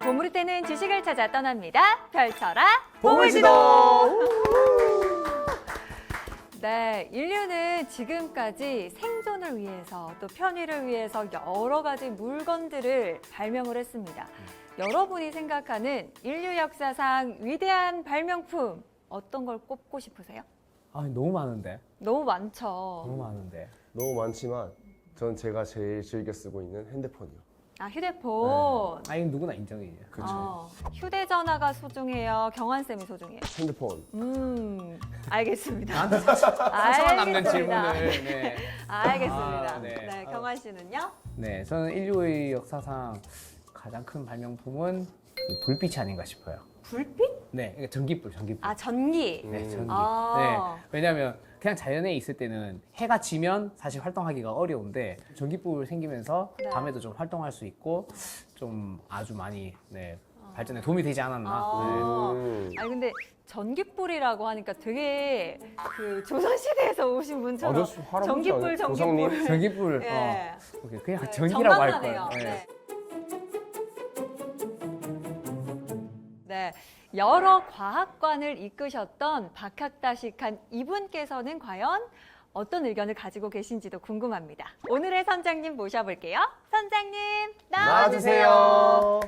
보물이 되는 지식을 찾아 떠납니다. 펼쳐라 보물지도! 네, 인류는 지금까지 생존을 위해서 또 편의를 위해서 여러 가지 물건들을 발명을 했습니다. 여러분이 생각하는 인류 역사상 위대한 발명품 어떤 걸 꼽고 싶으세요? 아, 너무 많은데. 너무 많죠. 너무 많은데. 너무 많지만 전 제가 제일 즐겨 쓰고 있는 핸드폰이요. 아, 휴대폰. 아, 이건 누구나 인정이에요. 그쵸. 휴대전화가 소중해요. 경환쌤이 소중해요. 핸드폰. 알겠습니다. 나한테 상처만 남는 알겠습니다. 질문을. 네. 알겠습니다. 아, 네. 네, 경환 씨는요? 네, 저는 인류의 역사상 가장 큰 발명품은 이 불빛이 아닌가 싶어요. 불빛? 네, 그러니까 전기불. 아, 전기. 네, 전기. 아. 네, 왜냐하면 그냥 자연에 있을 때는 해가 지면 사실 활동하기가 어려운데 전기불 생기면서 네. 밤에도 좀 활동할 수 있고 좀 아주 많이 발전에 도움이 되지 않았나. 네. 아니 근데 전기불이라고 하니까 되게 그 조선시대에서 오신 분처럼 아저씨, 할아버지 전기불 아니에요? 전기불. 조상님? 전기불. 예. 오케이, 그냥 네, 전기라고 할 정감나네요. 거예요. 네. 네, 여러 과학관을 이끄셨던 박학다식한 이분께서는 과연 어떤 의견을 가지고 계신지도 궁금합니다. 오늘의 선장님 모셔볼게요. 선장님 나와주세요. 나와주세요.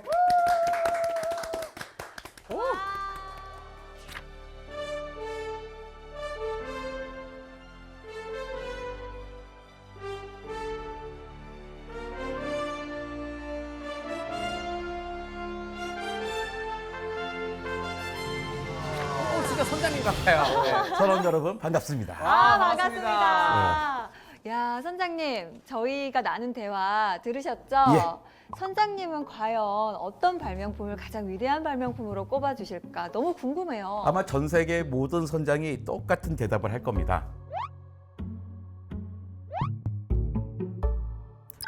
진짜 선장님 같아요. 선원 여러분 반갑습니다. 아, 반갑습니다. 반갑습니다. 야, 선장님, 저희가 나눈 대화 들으셨죠? 예. 선장님은 과연 어떤 발명품을 가장 위대한 발명품으로 꼽아주실까? 너무 궁금해요. 아마 전 세계 모든 선장이 똑같은 대답을 할 겁니다.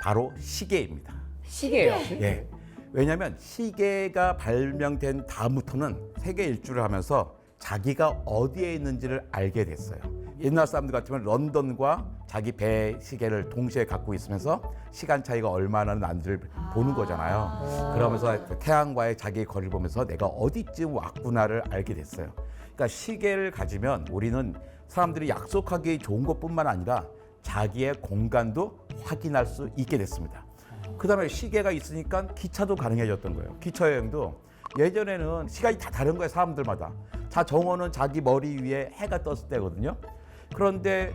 바로 시계입니다. 시계예요. 예. 왜냐하면 시계가 발명된 다음부터는 세계 일주를 하면서 자기가 어디에 있는지를 알게 됐어요. 옛날 사람들 같으면 런던과 자기 배 시계를 동시에 갖고 있으면서 시간 차이가 얼마나 나는지를 보는 거잖아요. 그러면서 태양과의 자기 거리를 보면서 내가 어디쯤 왔구나를 알게 됐어요. 그러니까 시계를 가지면 우리는 사람들이 약속하기 좋은 것뿐만 아니라 자기의 공간도 확인할 수 있게 됐습니다. 그 다음에 시계가 있으니까 기차도 가능해졌던 거예요. 기차 여행도 예전에는 시간이 다 다른 거예요, 사람들마다. 자, 정오는 자기 머리 위에 해가 떴을 때거든요. 그런데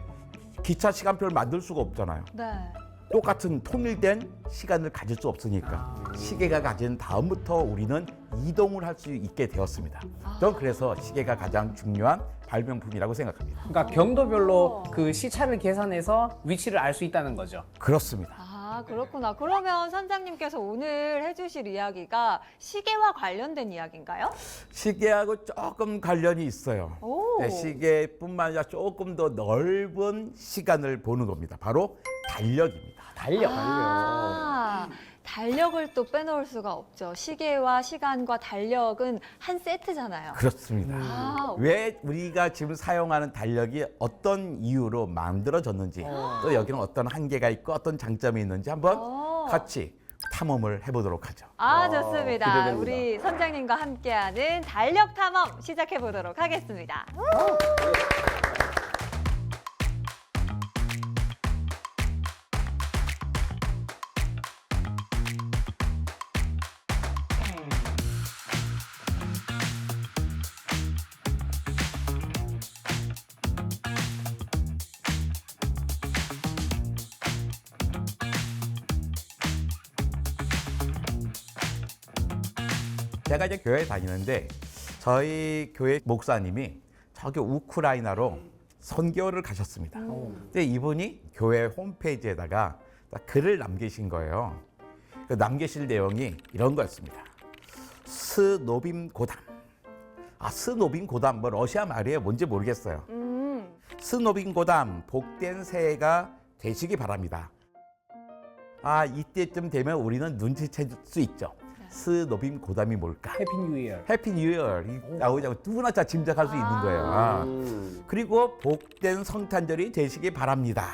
기차 시간표를 만들 수가 없잖아요. 네. 똑같은 통일된 시간을 가질 수 없으니까 시계가 가진 다음부터 우리는 이동을 할 수 있게 되었습니다. 저는 그래서 시계가 가장 중요한 발명품이라고 생각합니다. 그러니까 경도별로 그 시차를 계산해서 위치를 알 수 있다는 거죠. 그렇습니다. 아, 그렇구나. 그러면 선장님께서 오늘 해주실 이야기가 시계와 관련된 이야기인가요? 시계하고 조금 관련이 있어요. 오. 네, 시계뿐만 아니라 조금 더 넓은 시간을 보는 겁니다. 바로 달력입니다. 달력. 아, 달력을 또 빼놓을 수가 없죠. 시계와 시간과 달력은 한 세트잖아요. 그렇습니다. 아, 왜 우리가 지금 사용하는 달력이 어떤 이유로 만들어졌는지 또 여기는 어떤 한계가 있고 어떤 장점이 있는지 한번 같이 탐험을 해보도록 하죠. 아, 좋습니다. 기대됩니다. 우리 선장님과 함께하는 달력 탐험 시작해 보도록 하겠습니다. 제가 이제 교회 다니는데 저희 교회 목사님이 저기 우크라이나로 선교를 가셨습니다. 근데 이분이 교회 홈페이지에다가 딱 글을 남기신 거예요. 그 남기실 내용이 이런 거였습니다. 스노빔 고담. 아, 스노빔 고담, 뭐 러시아 말이에요. 뭔지 모르겠어요. 스노빔 고담, 복된 새해가 되시기 바랍니다. 아, 이때쯤 되면 우리는 눈치챌 수 있죠. 스노빔 고담이 뭘까? 해피 뉴 이어. 해피 뉴 이어 나오자고 누구나 다 짐작할 수 있는 거예요. 아. 그리고 복된 성탄절이 되시기 바랍니다.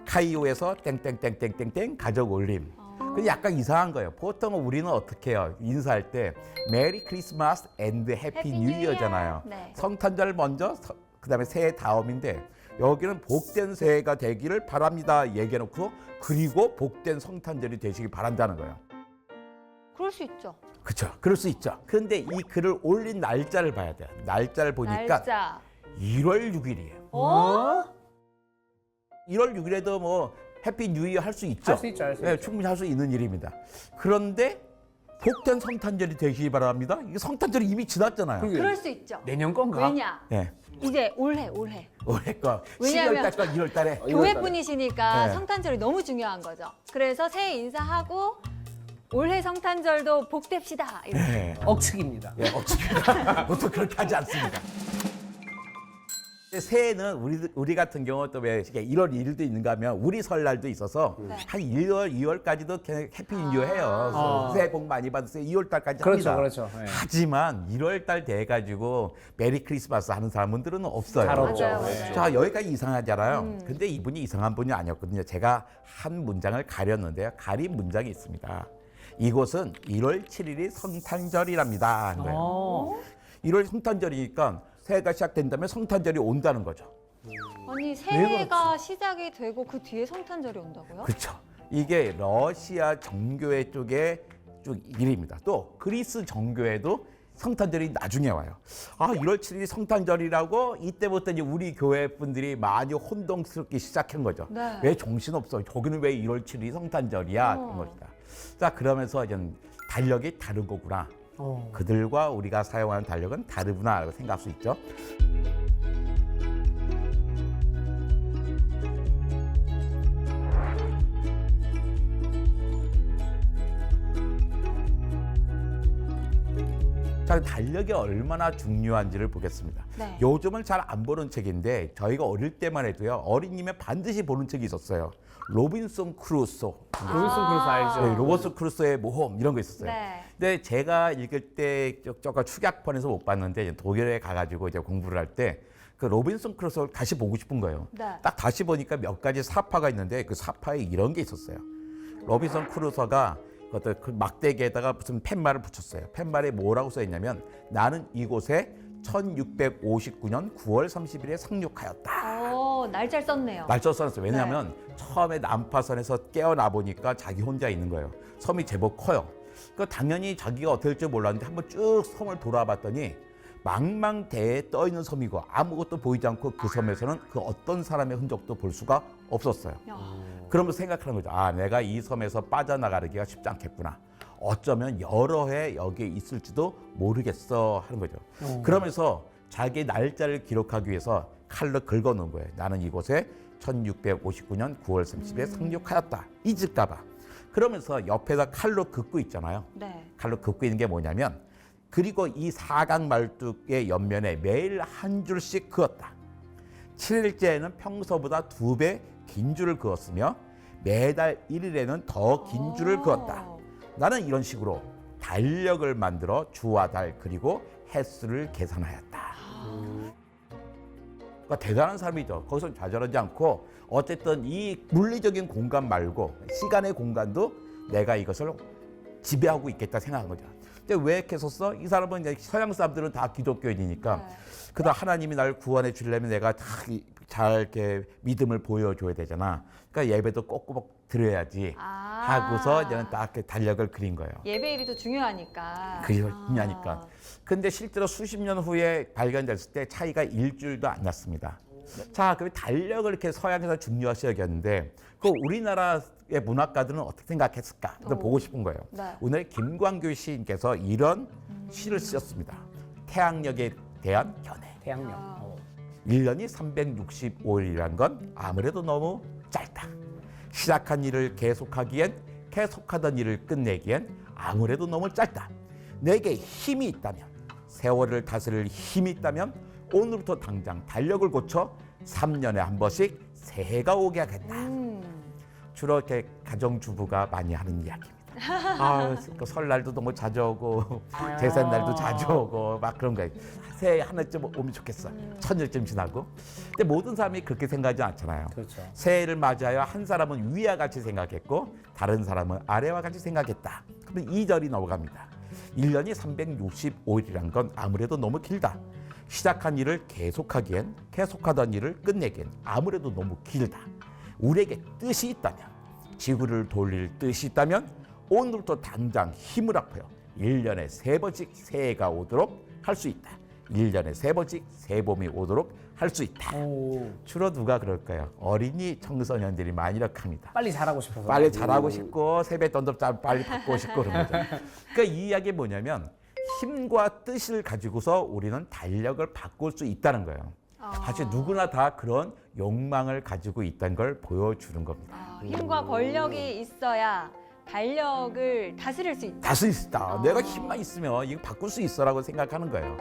카이오에서 땡땡땡땡땡땡 가족 올림. 근데 약간 이상한 거예요. 보통 우리는 어떻게 해요? 인사할 때 메리 크리스마스 앤드 해피 뉴 이어잖아요. 네. 성탄절 먼저 그다음에 새해 다음인데 여기는 복된 새해가 되기를 바랍니다 얘기해놓고 그리고 복된 성탄절이 되시길 바란다는 거예요. 그럴 수 있죠. 그렇죠. 그럴 수 있죠. 그런데 이 글을 올린 날짜를 봐야 돼요. 날짜를 보니까 날짜. 1월 6일이에요. 어? 1월 6일에도 뭐 해피 뉴 이어 할 수 있죠. 할 수 있죠, 할 수 네, 있죠. 충분히 할 수 있는 일입니다. 그런데 복된 성탄절이 되시기 바랍니다. 이게 성탄절이 이미 지났잖아요. 그러게. 수 있죠. 내년 건가? 왜냐? 네. 이제 올해. 올해 거 왜냐하면 12월 달과 2월 달에 교회 분이시니까 네. 성탄절이 너무 중요한 거죠. 그래서 새해 인사하고 올해 성탄절도 복됩시다. 이렇게. 네. 억측입니다. 예, 보통 그렇게 하지 않습니다. 근데 새해는 우리 같은 경우 또 왜 1월 1일도 있는가 하면 우리 설날도 있어서 네. 한 1월, 2월까지도 해피 뉴 해요. 아. 새해 복 많이 받으세요. 2월 달까지 그렇죠, 합니다. 그렇죠. 네. 하지만 1월 달 돼가지고 메리 크리스마스 하는 사람들은 없어요. 잘 없죠. 맞아요, 네. 맞아요. 자, 여기까지 이상하잖아요. 근데 이분이 이상한 분이 아니었거든요. 제가 한 문장을 가렸는데요. 가린 문장이 있습니다. 이곳은 1월 7일이 성탄절이랍니다. 하는 거예요. 어. 1월 성탄절이니까 새해가 시작된다면 성탄절이 온다는 거죠. 아니 새해가 시작이 되고 그 뒤에 성탄절이 온다고요? 그렇죠. 이게 러시아 정교회 쪽의 쭉 일입니다. 또 그리스 정교회도 성탄절이 나중에 와요. 아, 1월 7일이 성탄절이라고 이때부터 이제 우리 교회 분들이 많이 혼동스럽게 시작한 거죠. 네. 왜 정신없어? 저기는 왜 1월 7일이 성탄절이야? 그런 것이다. 자, 그러면서 이제 달력이 다른 거구나. 그들과 우리가 사용하는 달력은 다르구나라고 생각할 수 있죠. 자, 달력이 얼마나 중요한지를 보겠습니다. 네. 요즘은 잘 안 보는 책인데 저희가 어릴 때만 해도요. 어린이면 반드시 보는 책이 있었어요. 로빈슨 크루소. 로빈슨 크루소 알죠? 네, 로버트 크루소의 모험 이런 거 있었어요. 네. 근데 제가 읽을 때 저가 축약판에서 못 봤는데 이제 독일에 가가지고 이제 공부를 할 때 그 로빈슨 크루소를 다시 보고 싶은 거예요. 네. 딱 다시 보니까 몇 가지 사파가 있는데 그 사파에 이런 게 있었어요. 로빈슨 크루소가 그 막대기에다가 무슨 팻말을 붙였어요. 팻말에 뭐라고 써 있냐면 나는 이곳에 1659년 9월 30일에 상륙하였다. 날짜를 썼네요. 날짜 써놨어요. 왜냐하면 처음에 난파선에서 깨어나 보니까 자기 혼자 있는 거예요. 섬이 제법 커요. 그 당연히 자기가 어떻게 될 줄 몰랐는데 한번 쭉 섬을 돌아봤더니 망망대해에 떠 있는 섬이고 아무것도 보이지 않고 그 섬에서는 그 어떤 사람의 흔적도 볼 수가 없었어요. 야. 그러면서 생각하는 거죠. 아, 내가 이 섬에서 빠져나가기가 쉽지 않겠구나. 어쩌면 여러 해 여기에 있을지도 모르겠어 하는 거죠. 그러면서 자기 날짜를 기록하기 위해서 칼로 긁어놓은 거예요. 나는 이곳에 1659년 9월 30일에 상륙하였다. 잊을까 봐. 그러면서 옆에다 칼로 긋고 있잖아요. 네. 칼로 긋고 있는 게 뭐냐면 그리고 이 사각 말뚝의 옆면에 매일 한 줄씩 그었다. 7일째에는 평소보다 2배 긴 줄을 그었으며 매달 1일에는 더 긴 줄을 그었다. 나는 이런 식으로 달력을 만들어 주와 달 그리고 횟수를 계산하였다. 그러니까 대단한 사람이죠. 거기서 좌절하지 않고 어쨌든 이 물리적인 공간 말고 시간의 공간도 내가 이것을 지배하고 있겠다 생각한 거죠. 근데 왜 이렇게 썼어? 이 사람은 이제 서양 사람들은 다 기독교인이니까 네. 그다음 하나님이 날 구원해 주려면 내가 잘 이렇게 믿음을 보여줘야 되잖아. 그러니까 예배도 꼭꼭 드려야지 하고서 이제는 딱 이렇게 달력을 그린 거예요. 예배일이 더 중요하니까. 중요하니까. 근데 실제로 수십 년 후에 발견됐을 때 차이가 일주일도 안 났습니다. 자, 그럼 달력을 이렇게 서양에서 중요시 여겼는데 그 우리나라의 문학가들은 어떻게 생각했을까? 보고 싶은 거예요. 네. 오늘 김광규 시인께서 이런 시를 쓰셨습니다. 태양력에 대한 견해. 태양력. 1년이 365일이란 건 아무래도 너무 짧다. 시작한 일을 계속하기엔 계속하던 일을 끝내기엔 아무래도 너무 짧다. 내게 힘이 있다면 세월을 다스릴 힘이 있다면 오늘부터 당장 달력을 고쳐 3년에 한 번씩 새해가 오게 하겠다. 주로 이렇게 가정주부가 많이 하는 이야기입니다. 그 설날도 너무 자주 오고 제삿날도 자주 오고 막 그런 거예요. 새해 하나쯤 오면 좋겠어. 천일쯤 지나고. 근데 모든 사람이 그렇게 생각하지 않잖아요. 그렇죠. 새해를 맞이하여 한 사람은 위와 같이 생각했고 다른 사람은 아래와 같이 생각했다. 그러면 2절이 넘어갑니다. 1년이 365일이란 건 아무래도 너무 길다. 시작한 일을 계속하기엔, 계속하던 일을 끝내기엔 아무래도 너무 길다. 우리에게 뜻이 있다면, 지구를 돌릴 뜻이 있다면 오늘부터 당장 힘을 합하여 1년에 3번씩 새해가 오도록 할 수 있다. 1년에 3번씩 새봄이 오도록 할 수 있다. 오, 주로 누가 그럴까요? 어린이 청소년들이 많이 이렇게 합니다. 빨리 잘하고 싶어서. 빨리 잘하고 싶고 세뱃돈도 빨리 받고 싶고 그런 거죠. 그러니까 이 이야기 뭐냐면 힘과 뜻을 가지고서 우리는 달력을 바꿀 수 있다는 거예요. 사실 누구나 다 그런 욕망을 가지고 있다는 걸 보여주는 겁니다. 힘과 권력이 있어야 달력을 다스릴 수 있다. 다쓸 수 있다. 내가 힘만 있으면 이거 바꿀 수 있어라고 생각하는 거예요.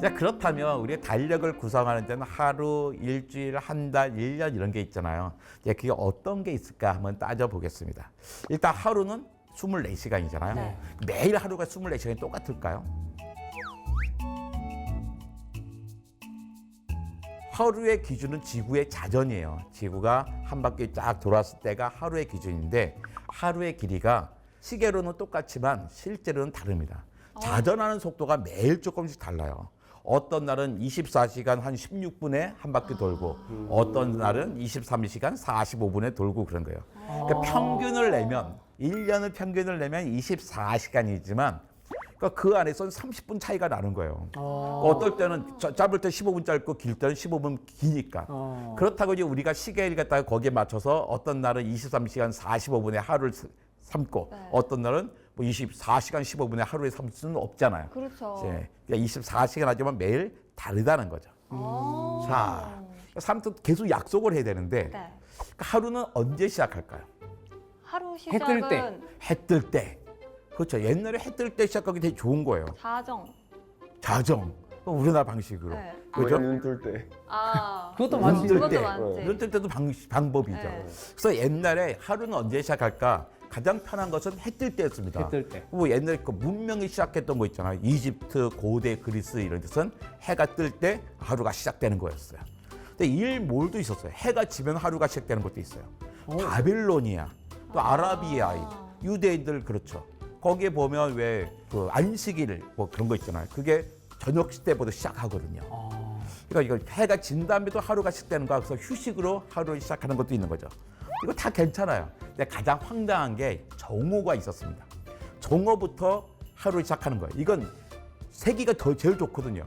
자, 그렇다면 우리가 달력을 구성하는 데는 하루, 일주일, 한 달, 1년 이런 게 있잖아요. 이제 그게 어떤 게 있을까 한번 따져보겠습니다. 일단 하루는 24시간이잖아요. 네. 매일 하루가 24시간이 똑같을까요? 하루의 기준은 지구의 자전이에요. 지구가 한 바퀴 쫙 돌았을 때가 하루의 기준인데 하루의 길이가 시계로는 똑같지만 실제로는 다릅니다. 자전하는 속도가 매일 조금씩 달라요. 어떤 날은 24시간 한 16분에 한 바퀴 돌고 어떤 날은 23시간 45분에 돌고 그런 거예요. 그러니까 평균을 내면 1년을 평균을 내면 24시간이지만 그러니까 그 안에서는 30분 차이가 나는 거예요. 어떨 때는 짧을 때 15분 짧고 길 때는 15분 기니까. 그렇다고 이제 우리가 시계를 갖다가 거기에 맞춰서 어떤 날은 23시간 45분에 하루를 삼고 어떤 날은 뭐 24시간 15분에 하루에 삼을 수는 없잖아요. 그렇죠. 예, 그러니까 24시간 하지만 매일 다르다는 거죠. 자, 사람도 계속 약속을 해야 되는데 네. 그러니까 하루는 언제 시작할까요? 하루 해 뜰 때. 시작은 해 뜰 때. 그렇죠. 옛날에 해 뜰 때 시작하기 되게 좋은 거예요. 자정. 자정. 우리나라 방식으로. 네. 그죠? 눈뜰 때. 그것도 눈 맞지. 뜰 그것도 때. 많지. 눈 뜰 때도 방법이죠. 네. 그래서 옛날에 하루는 언제 시작할까? 가장 편한 것은 해 뜰 때였습니다. 해 뜰 때. 뭐 옛날에 그 문명이 시작했던 거 있잖아요. 이집트, 고대 그리스 이런 데서는 해가 뜰 때 하루가 시작되는 거였어요. 근데 일몰도 있었어요. 해가 지면 하루가 시작되는 것도 있어요. 바빌로니아, 또 아라비아, 유대인들 그렇죠. 거기에 보면 왜 그 안식일 뭐 그런 거 있잖아요. 그게 저녁 때부터 시작하거든요. 그러니까 이거 해가 진 다음에도 하루가 시작되는 거야. 그래서 휴식으로 하루를 시작하는 것도 있는 거죠. 이거 다 괜찮아요. 근데 가장 황당한 게 정오가 있었습니다. 정오부터 하루를 시작하는 거예요. 이건 세기가 더 제일 좋거든요.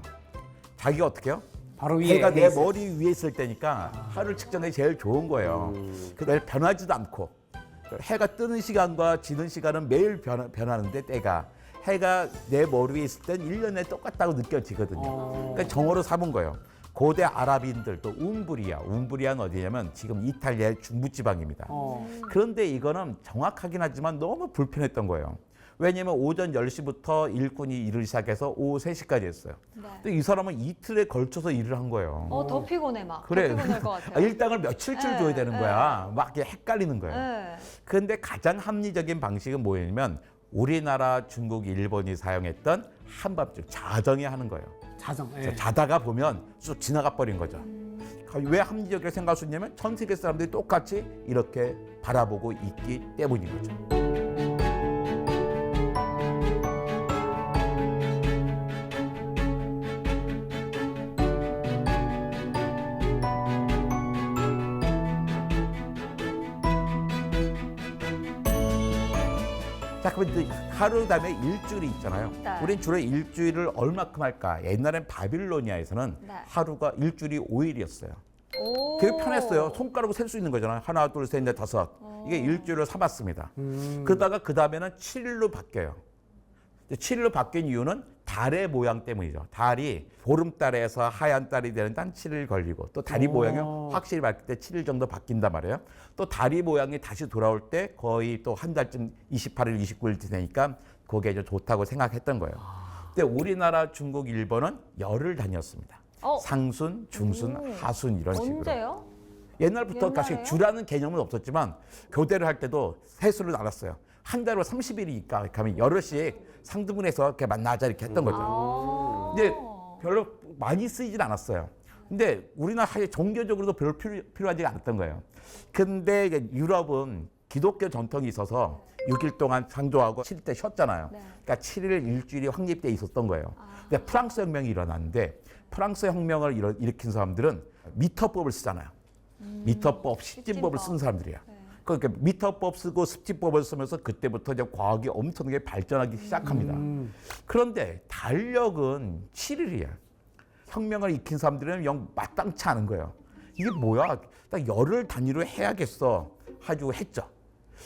자기가 어떻게 해요? 바로 위에 해가 내 있어요. 머리 위에 있을 때니까 하루를 측정하기 제일 좋은 거예요. 그날 변하지도 않고 해가 뜨는 시간과 지는 시간은 매일 변하는데 때가 해가 내 머리 위에 있을 땐 1년에 똑같다고 느껴지거든요. 그러니까 정오로 삼은 거예요. 고대 아랍인들 또 움브리아는 어디냐면 지금 이탈리아의 중부지방입니다. 그런데 이거는 정확하긴 하지만 너무 불편했던 거예요. 왜냐하면 오전 10시부터 일꾼이 일을 시작해서 오후 3시까지 했어요. 네. 또 이 사람은 이틀에 걸쳐서 일을 한 거예요. 더 피곤해 막. 그래. 더 피곤할 것 같아요. 일당을 며칠줄 네, 줘야 되는 네. 거야. 막 이게 헷갈리는 거예요. 네. 그런데 가장 합리적인 방식은 뭐냐면 우리나라, 중국, 일본이 사용했던 한밤중 자정에 하는 거예요. 자정. 예. 그래서 자다가 보면 쑥 지나가 버린 거죠. 왜 합리적이라고 생각할 수 있냐면 전 세계 사람들이 똑같이 이렇게 바라보고 있기 때문인 거죠. 자, 그러면 이제 하루 다음에 일주일이 있잖아요. 네. 우린 주로 일주일을 얼마큼 할까? 옛날엔 바빌로니아에서는 네. 하루가 일주일이 5일이었어요. 오. 되게 편했어요. 손가락으로 셀 수 있는 거잖아요. 하나, 둘, 셋, 넷, 다섯. 이게 일주일을 삼았습니다. 그러다가 그 다음에는 7일로 바뀌어요. 7일로 바뀐 이유는 달의 모양 때문이죠. 달이 보름달에서 하얀 달이 되는 한 7일 걸리고 또 달이 모양이 확실히 바뀔 때 7일 정도 바뀐단 말이에요. 또 달이 모양이 다시 돌아올 때 거의 또 한 달쯤 28일, 29일 지나니까 그게 이제 좋다고 생각했던 거예요. 근데 우리나라, 중국, 일본은 열을 다녔습니다. 상순, 중순, 하순 이런 식으로. 언제요? 옛날부터 옛날에요? 사실 주라는 개념은 없었지만 교대를 할 때도 세수를 나눴어요. 한 달로 30일이니까 가면 여럿씩 상등분해서 이렇게 만나자 이렇게 했던 거죠. 근데 별로 많이 쓰이진 않았어요. 근데 우리나라 사실 종교적으로도 별로 필요하지 않았던 거예요. 근데 이제 유럽은 기독교 전통이 있어서 6일 동안 상조하고 7일 쉬었잖아요. 네. 그러니까 7일 일주일이 확립돼 있었던 거예요. 근데 프랑스 혁명이 일어났는데 프랑스 혁명을 일으킨 사람들은 미터법을 쓰잖아요. 미터법, 십진법을 쓴 사람들이야. 네. 그러니까 미터법 쓰고 습지법을 쓰면서 그때부터 이제 과학이 엄청나게 발전하기 시작합니다. 그런데 달력은 7일이야. 혁명을 익힌 사람들은 영 마땅치 않은 거예요. 이게 뭐야? 딱 열흘 단위로 해야겠어. 가지고 했죠.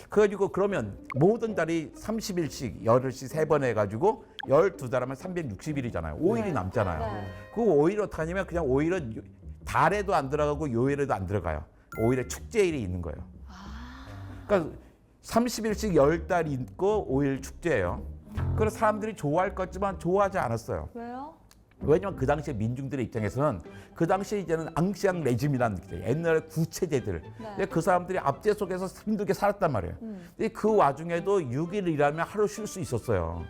그래가지고 그러면 모든 달이 30일씩 열흘씩 3번 해가지고 12달 하면 360일이잖아요. 5일이 남잖아요. 네. 그 5일 어떻게 하냐면 그냥 오일은 달에도 안 들어가고 요일에도 안 들어가요. 오일에 축제일이 있는 거예요. 그러니까 30일씩 10달 있고 5일 축제예요. 그래서 사람들이 좋아할 것 같지만 좋아하지 않았어요. 왜요? 왜냐면 그 당시에 민중들의 입장에서는 그 당시에 이제는 앙시앙 레짐이라는 게 옛날 구체제들. 근데 그 사람들이 압제 속에서 힘들게 살았단 말이에요. 근데 그 와중에도 6일 일하면 하루 쉴 수 있었어요.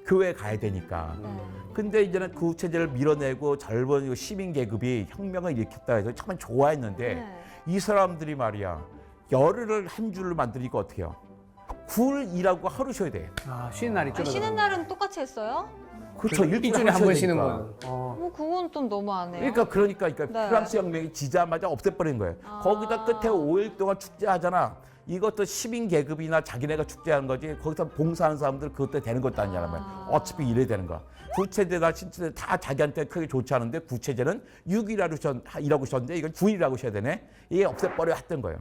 교회 가야 되니까. 근데 이제는 구체제를 밀어내고 젊은 시민 계급이 혁명을 일으켰다 해서 참 좋아했는데 네. 이 사람들이 말이야 열흘을 한 줄로 만드니까 어떻게 해요? 9일 일하고 하루 쉬어야 돼. 쉬는 날이 아, 줄어들어. 쉬는 날은 똑같이 했어요? 그렇죠. 일주일에 한 번 쉬는 거예요. 뭐 그건 좀 너무하네요. 그러니까 네. 프랑스 혁명이 지자마자 없애버린 거예요. 거기다 끝에 5일 동안 축제하잖아. 이것도 시민 계급이나 자기네가 축제하는 거지. 거기서 봉사하는 사람들 그것도 되는 것도 아니잖아. 어차피 이래야 되는 거야. 구체제나 신체제 다 자기한테 크게 좋지 않은데 구체제는 6일 일하고 쉬었는데 이건 9일 일하고 쉬어야 되네. 이게 없애버려 했던 거예요.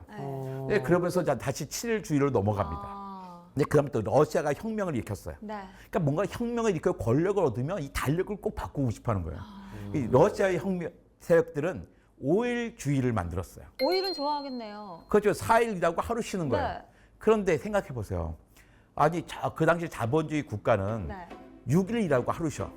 네, 그러면서 다시 7일 주의로 넘어갑니다. 근데 그다음에 또 러시아가 혁명을 일으켰어요. 네. 그러니까 뭔가 혁명을 일으켜 권력을 얻으면 이 달력을 꼭 바꾸고 싶어하는 거예요. 이 러시아의 혁명 세력들은 5일 주의를 만들었어요. 5일은 좋아하겠네요. 그렇죠. 4일 일하고 하루 쉬는 거예요. 네. 그런데 생각해 보세요. 아니 그 당시 자본주의 국가는 네. 6일 일하고 하루 쉬어.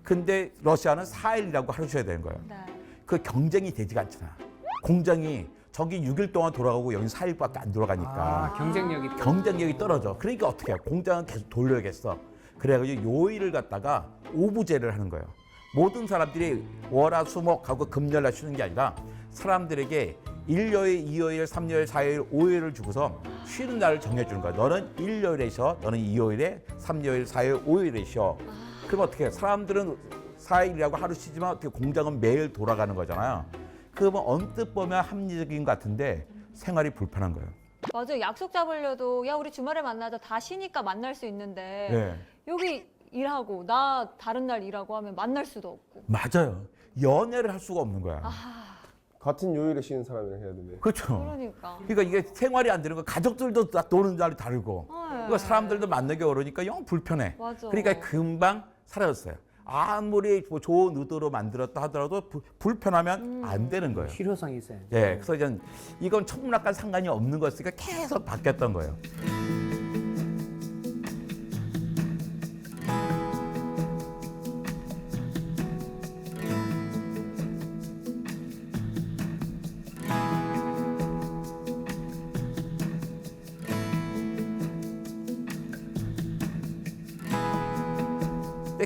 근데 러시아는 4일 일하고 하루 쉬어야 되는 거예요. 네. 그 경쟁이 되지가 않잖아. 공장이 저기 6일 동안 돌아가고 여기 4일밖에 안 돌아가니까 경쟁력이 떨어져. 그러니까 어떻게 해? 공장은 계속 돌려야겠어. 그래가지고 요일을 갖다가 오부제를 하는 거예요. 모든 사람들이 월화수목하고 금요일날 쉬는 게 아니라 사람들에게 1요일, 2요일, 3요일, 4요일, 5요일을 주고서 쉬는 날을 정해주는 거야. 너는 1요일에 쉬어, 너는 2요일에, 3요일, 4요일, 5요일에 쉬어. 그럼 어떻게 해? 사람들은 4일이라고 하루 쉬지만 어떻게 공장은 매일 돌아가는 거잖아요. 그러면 언뜻 보면 합리적인 것 같은데 생활이 불편한 거예요. 맞아요. 약속 잡으려도 야 우리 주말에 만나자 다 쉬니까 만날 수 있는데 네. 여기 일하고 나 다른 날 일하고 하면 만날 수도 없고. 맞아요. 연애를 할 수가 없는 거야. 같은 요일에 쉬는 사람이랑 해야 되네. 그렇죠. 그러니까. 그러니까 이게 생활이 안 되는 거 가족들도 다 노는 날이 다르고 네. 그러니까 사람들도 만나기 어려우니까 영 불편해. 맞아. 그러니까 금방 사라졌어요. 아무리 뭐 좋은 의도로 만들었다 하더라도 불편하면 안 되는 거예요. 실효성이 있어요. 예, 그래서 이건 천문학과 상관이 없는 거였으니까 계속 바뀌었던 거예요.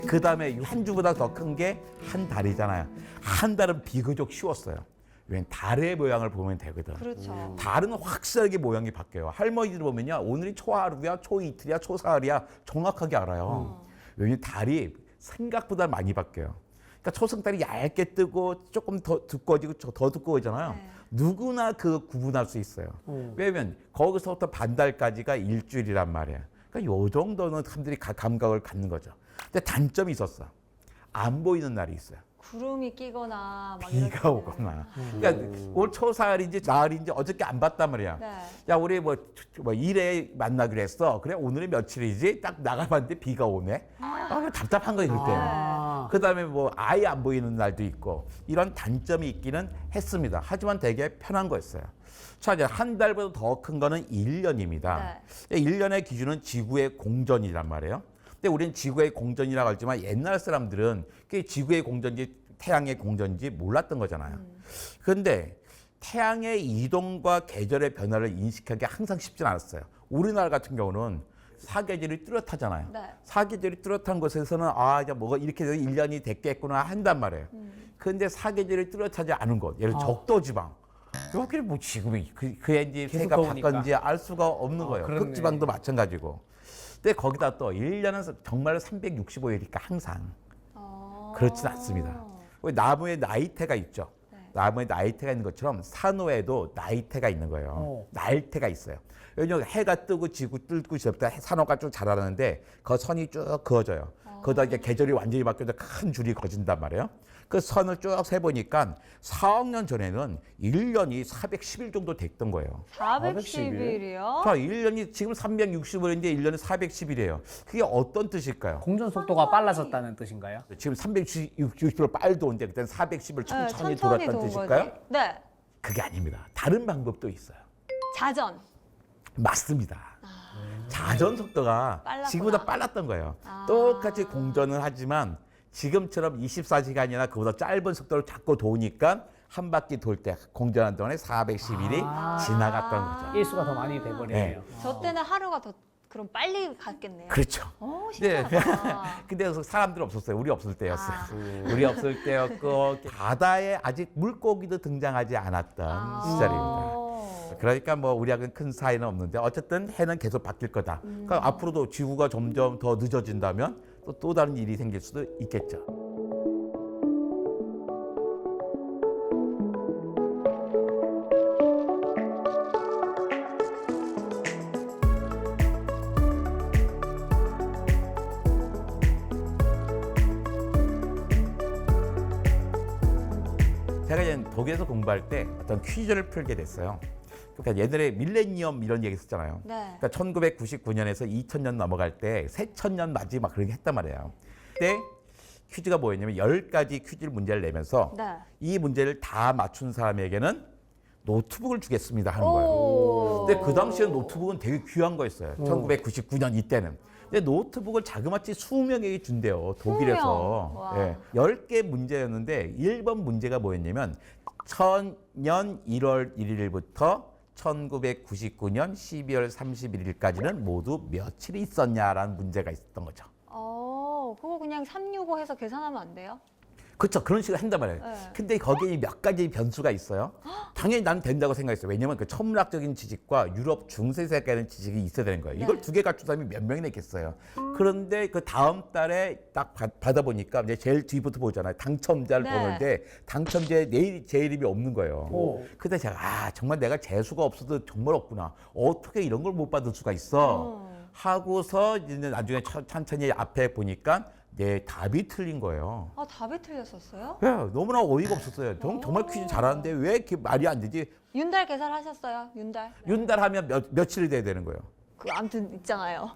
그 다음에 한 주보다 더 큰 게 한 달이잖아요. 한 달은 비교적 쉬웠어요. 왜냐면 달의 모양을 보면 되거든. 그렇죠. 달은 확실하게 모양이 바뀌어요. 할머니들 보면요. 오늘이 초하루야, 초이틀이야, 초사흘이야 정확하게 알아요. 왜냐면 달이 생각보다 많이 바뀌어요. 그러니까 초승달이 얇게 뜨고 조금 더 두꺼워지고 더 두꺼워지잖아요. 네. 누구나 그 구분할 수 있어요. 왜냐면 거기서부터 반달까지가 일주일이란 말이에요. 그러니까 요 정도는 사람들이 감각을 갖는 거죠. 근데 단점이 있었어. 안 보이는 날이 있어요. 구름이 끼거나 막 비가 이럴 때는. 오거나. 그러니까 올 초사일인지 나흘인지 어저께 안 봤단 말이야. 네. 야 우리 뭐 일에 만나기로 했어. 그래 오늘이 며칠이지? 딱 나가봤는데 비가 오네. 아, 답답한 거예요 그때. 아. 그다음에 뭐 아예 안 보이는 날도 있고 이런 단점이 있기는 했습니다. 하지만 되게 편한 거였어요. 자 이제 한 달보다 더 큰 거는 1년입니다. 1년의 기준은 지구의 공전이란 말이에요. 근데 우리는 지구의 공전이라고 하지만 옛날 사람들은 그게 지구의 공전인지 태양의 공전인지 몰랐던 거잖아요. 그런데 태양의 이동과 계절의 변화를 인식하기 항상 쉽진 않았어요. 우리나라 같은 경우는 사계절이 뚜렷하잖아요. 네. 사계절이 뚜렷한 곳에서는 아 이제 뭐가 이렇게 돼서 1년이 됐겠구나 한단 말이에요. 그런데 사계절이 뚜렷하지 않은 곳, 예를 들어 적도지방. 여기를 뭐 지금이 그게 이제 계속 해가 더우니까. 바뀌었는지 알 수가 없는 거예요. 그렇네. 극지방도 마찬가지고. 근데 거기다 또 1년은 정말 365일이니까 항상 그렇진 않습니다. 왜 나무에 나이테가 있죠. 네. 나무에 나이테가 있는 것처럼 산호에도 나이테가 있는 거예요. 날테가 있어요. 왜냐면 해가 뜨고 지고 뜨고 지다 산호가 쭉 자라는데 그 선이 쭉 그어져요. 그러다 이제 계절이 완전히 바뀌어서 큰 줄이 거진단 말이에요. 그 선을 쭉 세보니까 4억 년 전에는 1년이 410일 정도 됐던 거예요. 410일이요? 자, 1년이 지금 365일인데 1년이 410일이에요. 그게 어떤 뜻일까요? 공전 속도가 빨라졌다는 뜻인가요? 지금 360일 빨리 도는데 그때는 410일 천천히 돌았다는 돈 뜻일까요? 거지. 네. 그게 아닙니다. 다른 방법도 있어요. 자전. 맞습니다. 자전 속도가 빨랐구나. 지금보다 빨랐던 거예요. 똑같이 공전을 하지만 지금처럼 24시간이나 그보다 짧은 속도를 자꾸 도니까 한 바퀴 돌 때 공전한 동안에 410일이 지나갔던 거죠. 일수가 더 많이 돼버리네요. 저 때는 하루가 더 그럼 빨리 갔겠네요. 그렇죠. 네. 신기하다. 근데 사람들 없었어요. 우리 없을 때였어요. 우리 없을 때였고 바다에 아직 물고기도 등장하지 않았던 시절입니다. 그러니까 뭐 우리하고는 큰 사이는 없는데 어쨌든 해는 계속 바뀔 거다. 그러니까 앞으로도 지구가 점점 더 늦어진다면 또 다른 일이 생길 수도 있겠죠. 제가 이제 독일에서 공부할 때 어떤 퀴즈를 풀게 됐어요. 그러니까 옛날에 밀레니엄 이런 얘기 했었잖아요. 네. 그러니까 1999년에서 2000년 넘어갈 때 새천년 맞이 막 그렇게 했단 말이에요. 그때 퀴즈가 뭐였냐면 10가지 퀴즈 문제를 내면서 네. 이 문제를 다 맞춘 사람에게는 노트북을 주겠습니다 하는 오. 거예요. 근데 그 당시에 노트북은 되게 귀한 거였어요. 1999년 이때는. 근데 노트북을 자그마치 20명에게 준대요. 독일에서. 20명. 와. 예. 10개 문제였는데 1번 문제가 뭐였냐면 1000년 1월 1일부터 1999년 12월 31일까지는 모두 며칠이 있었냐라는 문제가 있었던 거죠. 그거 그냥 365 해서 계산하면 안 돼요? 그렇죠. 그런 식으로 한단 말이에요. 네. 근데 거기에 몇 가지 변수가 있어요. 당연히 나는 된다고 생각했어요. 왜냐면 그 천문학적인 지식과 유럽 중세세에 대한 지식이 있어야 되는 거예요. 이걸 네. 두 개 갖춘 사람이 몇 명이나 있겠어요. 그런데 그 다음 달에 딱 받아보니까 이제 제일 뒤부터 보잖아요. 당첨자를 네. 보는데 당첨자에 제 이름이 없는 거예요. 오. 그때 제가 정말 내가 재수가 없어도 정말 없구나. 어떻게 이런 걸 못 받을 수가 있어. 하고서 이제 나중에 천천히 앞에 보니까 내 답이 틀린 거예요. 답이 틀렸었어요? 예, 너무나 어이가 없었어요. 정말 퀴즈 잘하는데 왜 이렇게 말이 안 되지? 윤달 계산하셨어요? 윤달? 윤달하면 며칠이 돼야 되는 거예요. 그 아무튼 있잖아요.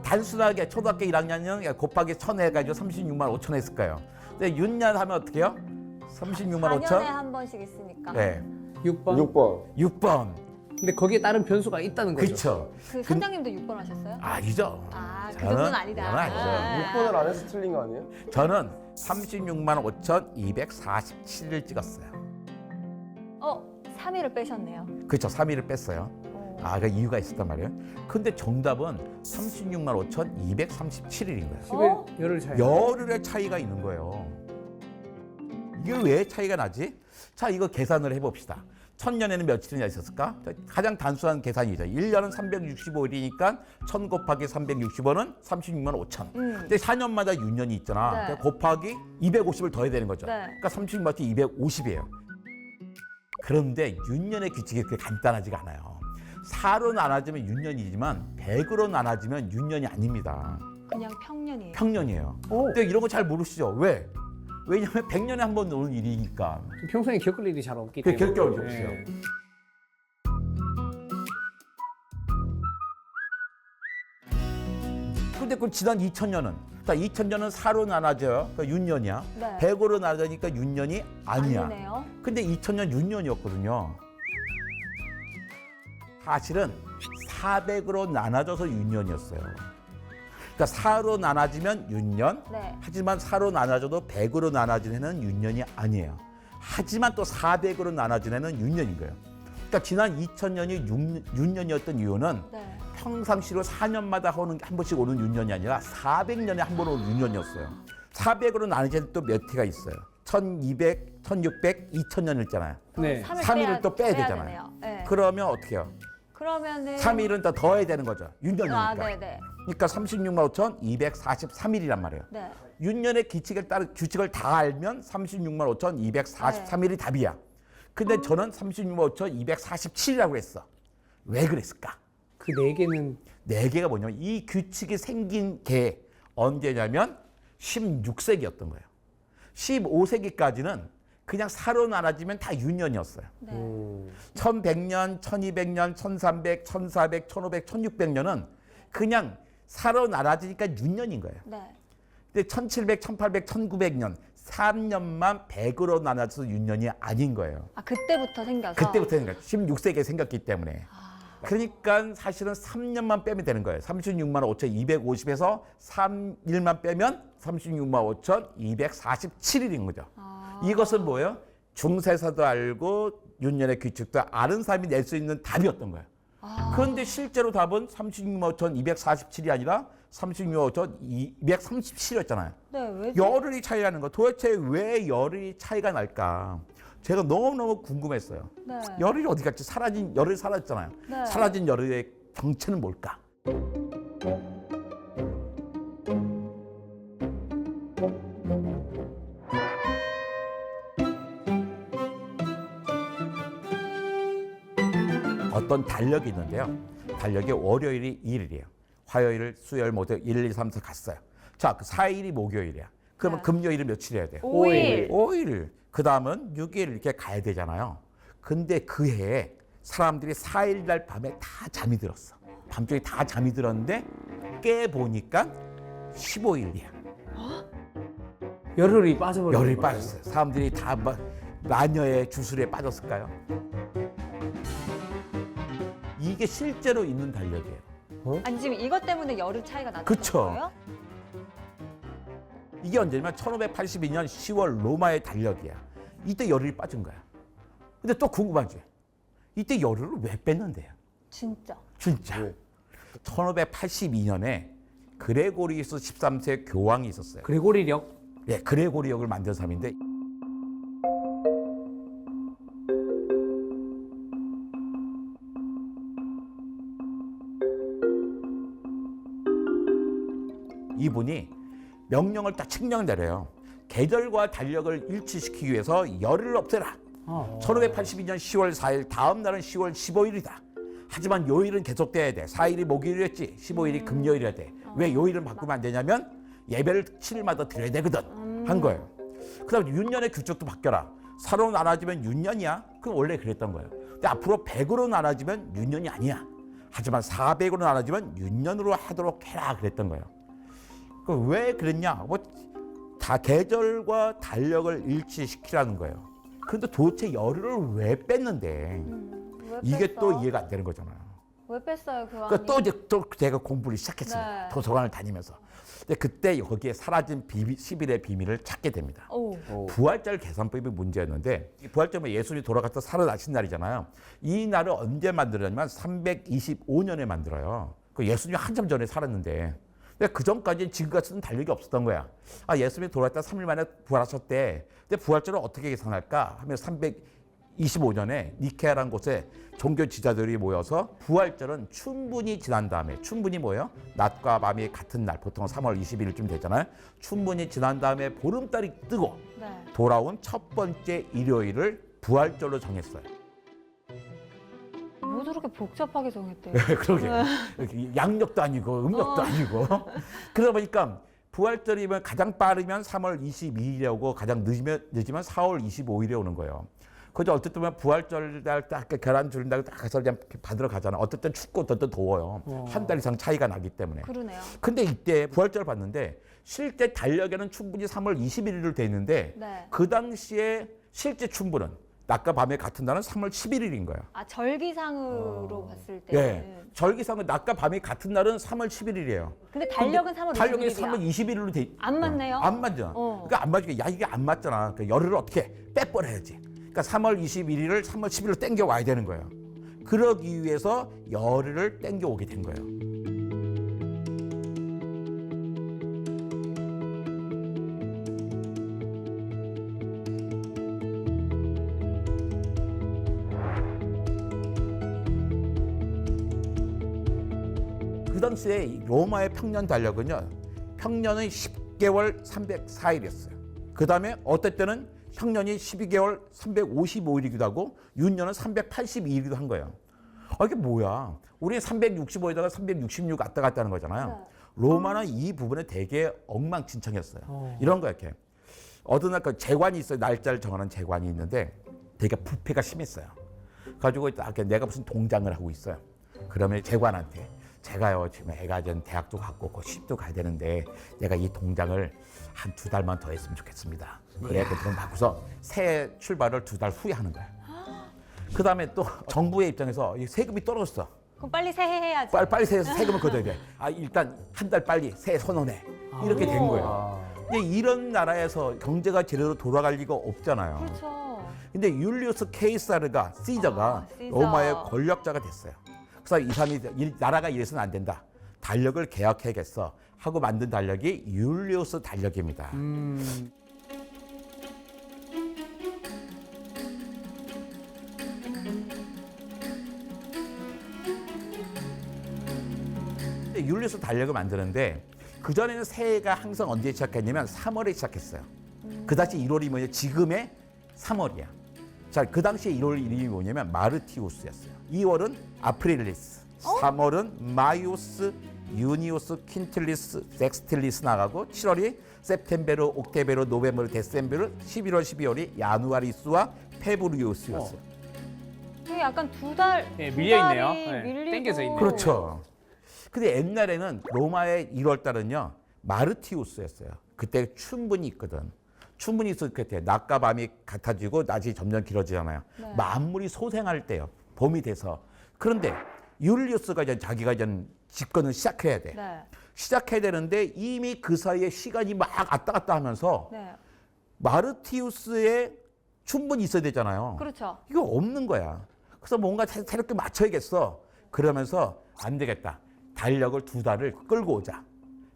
단순하게 초등학교 1학년은 곱하기 1000 해가지고 36만 5천 했을 거예요. 근데 윤년 하면 어떻게 해요? 36만 4년에 5천? 한 번씩 있으니까. 네. 6번. 6번. 6번. 근데 거기에 다른 변수가 있다는 거죠. 그렇죠. 그 선장님도 6번 하셨어요? 아니죠. 그 정도는 아니다. 저는 아니죠. 6번을 안 해서 틀린 거 아니에요? 저는 36만 5,247을 찍었어요. 3일을 빼셨네요. 그렇죠. 3일을 뺐어요. 그 이유가 있었단 말이에요. 근데 정답은 36만 5,237일인 거예요. 10일 열흘 차이. 열흘의 차이가 있는 거예요. 이게 왜 차이가 나지? 자, 이거 계산을 해봅시다. 1000년에는 며칠이나 있었을까? 가장 단순한 계산이죠. 1년은 365일이니까 1000 곱하기 365는 36만 5천. 근데 4년마다 윤년이 있잖아. 네. 그러니까 곱하기 250을 더해야 되는 거죠. 네. 그러니까 36만 250이에요. 그런데 윤년의 규칙이 그렇게 간단하지가 않아요. 4로 나눠지면 윤년이지만 100으로 나눠지면 윤년이 아닙니다. 그냥 평년이에요. 평년이에요. 오. 근데 이런 거 잘 모르시죠? 왜? 왜냐하면 100년에 한 번 오는 일이니까. 평소에 겪을 일이 잘 없기 그게 때문에. 겪을 일이 없어요. 근데 그 지난 2000년은 2000년은 4로 나눠져요. 그러니까 윤년이야. 네. 100으로 나눠지니까 윤년이 아니야. 아니네요. 근데 2000년 윤년이었거든요. 사실은 400으로 나눠져서 윤년이었어요. 그러니까 4로 나눠지면 윤년, 네. 하지만 4로 나눠져도 100으로 나눠진 해는 윤년이 아니에요. 하지만 또 400으로 나눠진 해는 윤년인 거예요. 그러니까 지난 2000년이 윤년이었던 이유는 네. 평상시로 4년마다 한 번씩 오는 윤년이 아니라 400년에 한 번 오는 윤년이었어요. 400으로 나눠진 또 몇 해가 있어요. 1200, 1600, 2000년 있잖아요. 네. 3일을 또 빼야 되잖아요. 되네요. 네. 그러면 어떻게 해요? 그러면은 3일은 더 더해야 되는 거죠. 윤년이니까. 아, 네네. 그러니까 36만 5,243일이란 말이에요. 네. 윤년의 규칙을 다 알면 36만 5,243일이 답이야. 근데 저는 36만 5,247이라고 했어. 왜 그랬을까? 그 네 개는 네 개가 뭐냐면 이 규칙이 생긴 게 언제냐면 16세기였던 거예요. 15세기까지는 그냥 4로 나눠지면 다 윤년이었어요. 네. 1100년, 1200년, 1300, 1400, 1500, 1600년은 그냥 4로 나눠지니까 윤년인 거예요. 네. 근데 1700, 1800, 1900년 3년만 100으로 나눠서 윤년이 아닌 거예요. 아, 그때부터 생겨서. 그때부터 생각 16세기에 생겼기 때문에. 그러니까 사실은 3년만 빼면 되는 거예요. 36만 5,250에서 3일만 빼면 36만 5,247일인 거죠. 이것은 뭐예요? 중세서도 알고 윤년의 규칙도 아는 사람이 낼 수 있는 답이었던 거예요. 그런데 실제로 답은 36만 5,247이 아니라 36만 5,237이었잖아요. 네, 왜? 열흘이 차이 나는 거. 도대체 왜 열흘이 차이가 날까? 제가 너무너무 궁금했어요. 네. 열흘이 어디 갔지? 열흘이 사라졌잖아요. 네. 사라진 열흘의 정체는 뭘까? 어떤 달력이 있는데요. 달력이 월요일이 2일이에요. 화요일, 수요일, 목요일 1, 2, 3, 4 갔어요. 자, 그 4일이 목요일이야. 그러면 네. 금요일은 며칠이어야 돼요? 5일. 5일. 그 다음은 6일 이렇게 가야 되잖아요. 근데 그 해에 사람들이 4일 날 밤에 다 잠이 들었어. 밤중에 다 잠이 들었는데 깨보니까 15일이야. 열흘이 빠져버린 열이 거예요. 빠졌어요. 사람들이 다 마녀의 주술에 빠졌을까요? 이게 실제로 있는 달력이에요. 아니, 지금 이것 때문에 열흘 차이가 났던 그쵸. 거예요? 이게 언제냐면 1582년 10월 로마의 달력이야. 이때 열흘이 빠진 거야. 근데 또 궁금하지? 이때 열흘을 왜 뺐는데요? 진짜. 진짜. 1582년에 그레고리우스 13세 교황이 있었어요. 그레고리력. 예, 그레고리역을 만든 사람인데 이분이 명령을 딱 칙령 내려요. 계절과 달력을 일치시키기 위해서 열을 없애라. 1582년 10월 4일 다음 날은 10월 15일이다. 하지만 요일은 계속돼야 돼. 4일이 목요일이었지. 15일이 금요일이어야 돼. 왜 요일을 바꾸면 안 되냐면 예배를 7일마다 드려야 되거든. 한 거예요. 그다음에 윤년의 규칙도 바뀌어라. 4로 나눠지면 윤년이야. 그건 원래 그랬던 거예요. 근데 앞으로 100으로 나눠지면 윤년이 아니야. 하지만 400으로 나눠지면 윤년으로 하도록 해라 그랬던 거예요. 왜 그랬냐? 다 계절과 달력을 일치시키라는 거예요. 그런데 도대체 열흘을 왜 뺐는데 왜 이게 뺐어? 또 이해가 안 되는 거잖아요. 왜 뺐어요, 교황이? 그러니까 또 이제 또 제가 공부를 시작했습니다. 네. 도서관을 다니면서. 근데 그때 여기에 사라진 10일의 비밀을 찾게 됩니다. 오. 부활절 계산법이 문제였는데 이 부활절은 예수님이 돌아갔다 살아나신 날이잖아요. 이 날을 언제 만들었냐면 325년에 만들어요. 그 예수님이 한참 전에 살았는데 근데 그 전까지는 지금같이 쓰는 달력이 없었던 거야. 아, 예수님이 돌아갔다 3일 만에 부활하셨대. 근데 부활절을 어떻게 계산할까 하면 325년에 니케아라는 곳에 종교 지자들이 모여서 부활절은 춘분이 지난 다음에 춘분이 뭐예요? 낮과 밤이 같은 날 보통 3월 20일쯤 되잖아요. 춘분이 지난 다음에 보름달이 뜨고 네. 돌아온 첫 번째 일요일을 부활절로 정했어요. 뭐들을 그렇게 복잡하게 정했대요? 그러게. 이렇게 양력도 아니고 음력도 아니고. 그러다 보니까 부활절이면 가장 빠르면 3월 22일이고 가장 늦으면 4월 25일에 오는 거예요. 그죠? 어쨌든 보면 부활절 딱 계란 주린다고 딱 가서 그냥 받으러 가잖아. 어떨 땐 춥고 어떨 땐 더워요. 한 달 이상 차이가 나기 때문에. 그러네요. 근데 이때 부활절 봤는데 실제 달력에는 충분히 3월 21일로 돼 있는데 네. 그 당시에 실제 춘분은 낮과 밤의 같은 날은 3월 11일인 거예요. 아, 절기상으로 봤을 때. 예. 절기상은 낮과 밤이 같은 날은 3월 11일이에요. 근데 달력은 3월 21일이야. 달력이 3월 21일로 돼. 안 맞네요. 안 맞잖아. 그러니까 안 맞으니까 야 이게 안 맞잖아. 그러니까 열흘을 어떻게 빼버려야지. 그러니까 3월 21일을 3월 10일로 땡겨 와야 되는 거예요. 그러기 위해서 열흘을 땡겨 오게 된 거예요. 그 당시에 이 로마의 평년 달력은요, 평년은 10개월 304일이었어요. 그 다음에 어떨 때는 평년이 12개월 355일이기도 하고 윤년은 382일이기도 한 거예요. 이게 뭐야? 우리는 365에다가 366 왔다 갔다 하는 거잖아요. 로마는 이 부분에 되게 엉망진창이었어요. 이런 거야, 이렇게. 어느 날 그 재관이 있어요. 날짜를 정하는 재관이 있는데 되게 부패가 심했어요. 가지고 이렇게 내가 무슨 동장을 하고 있어요. 그러면 재관한테 제가요 지금 애가 전 대학도 갔고 곧 시집도 가야 되는데 내가 이 동장을 한 2달만 더 했으면 좋겠습니다. 그래 그 돈 받고서 새 출발을 2달 후에 하는 거야. 그 다음에 또 정부의 입장에서 이 세금이 떨어졌어. 그럼 빨리 새해해야지. 빨리 세금을 걷어야 돼. 일단 한 달 빨리 새 선언해. 이렇게 된 거예요. 근데 이런 나라에서 경제가 제대로 돌아갈 리가 없잖아요. 그렇죠. 근데 율리우스 케이사르가 시저가 시저. 로마의 권력자가 됐어요. 그래서 이 사람이 이 나라가 이래서는 안 된다. 달력을 개혁해야겠어 하고 만든 달력이 율리우스 달력입니다. 근데 율리우스 달력을 만드는데 그 전에는 새해가 항상 언제 시작했냐면 3월에 시작했어요. 그 다시 1월이 뭐냐? 지금의 3월이야. 자, 그 당시에 1월 이름이 뭐냐면 마르티우스였어요. 2월은 아프릴리스, 3월은 마이오스, 유니오스, 퀸틀리스, 섹스틸리스 나가고 7월이 세프템베르, 옥테베르, 노베르, 데셈베르, 11월, 12월이 야누아리스와 페브리우스였어요. 이게 약간 두 달, 예, 두 밀려 있네요. 달이 네, 밀리고. 땡겨져 있네요. 그렇죠. 근데 옛날에는 로마의 1월 달은요 마르티우스였어요. 그때 춘분이 있거든. 춘분이 있을 때 낮과 밤이 같아지고 낮이 점점 길어지잖아요. 네. 만물이 소생할 때요. 봄이 돼서. 그런데 율리우스가 이제 자기가 이제 집권을 시작해야 돼. 네. 시작해야 되는데 이미 그 사이에 시간이 막 왔다 갔다 하면서 네. 마르티우스의 춘분이 있어야 되잖아요. 그렇죠. 이거 없는 거야. 그래서 뭔가 새롭게 맞춰야겠어. 그러면서 안 되겠다. 달력을 2달을 끌고 오자.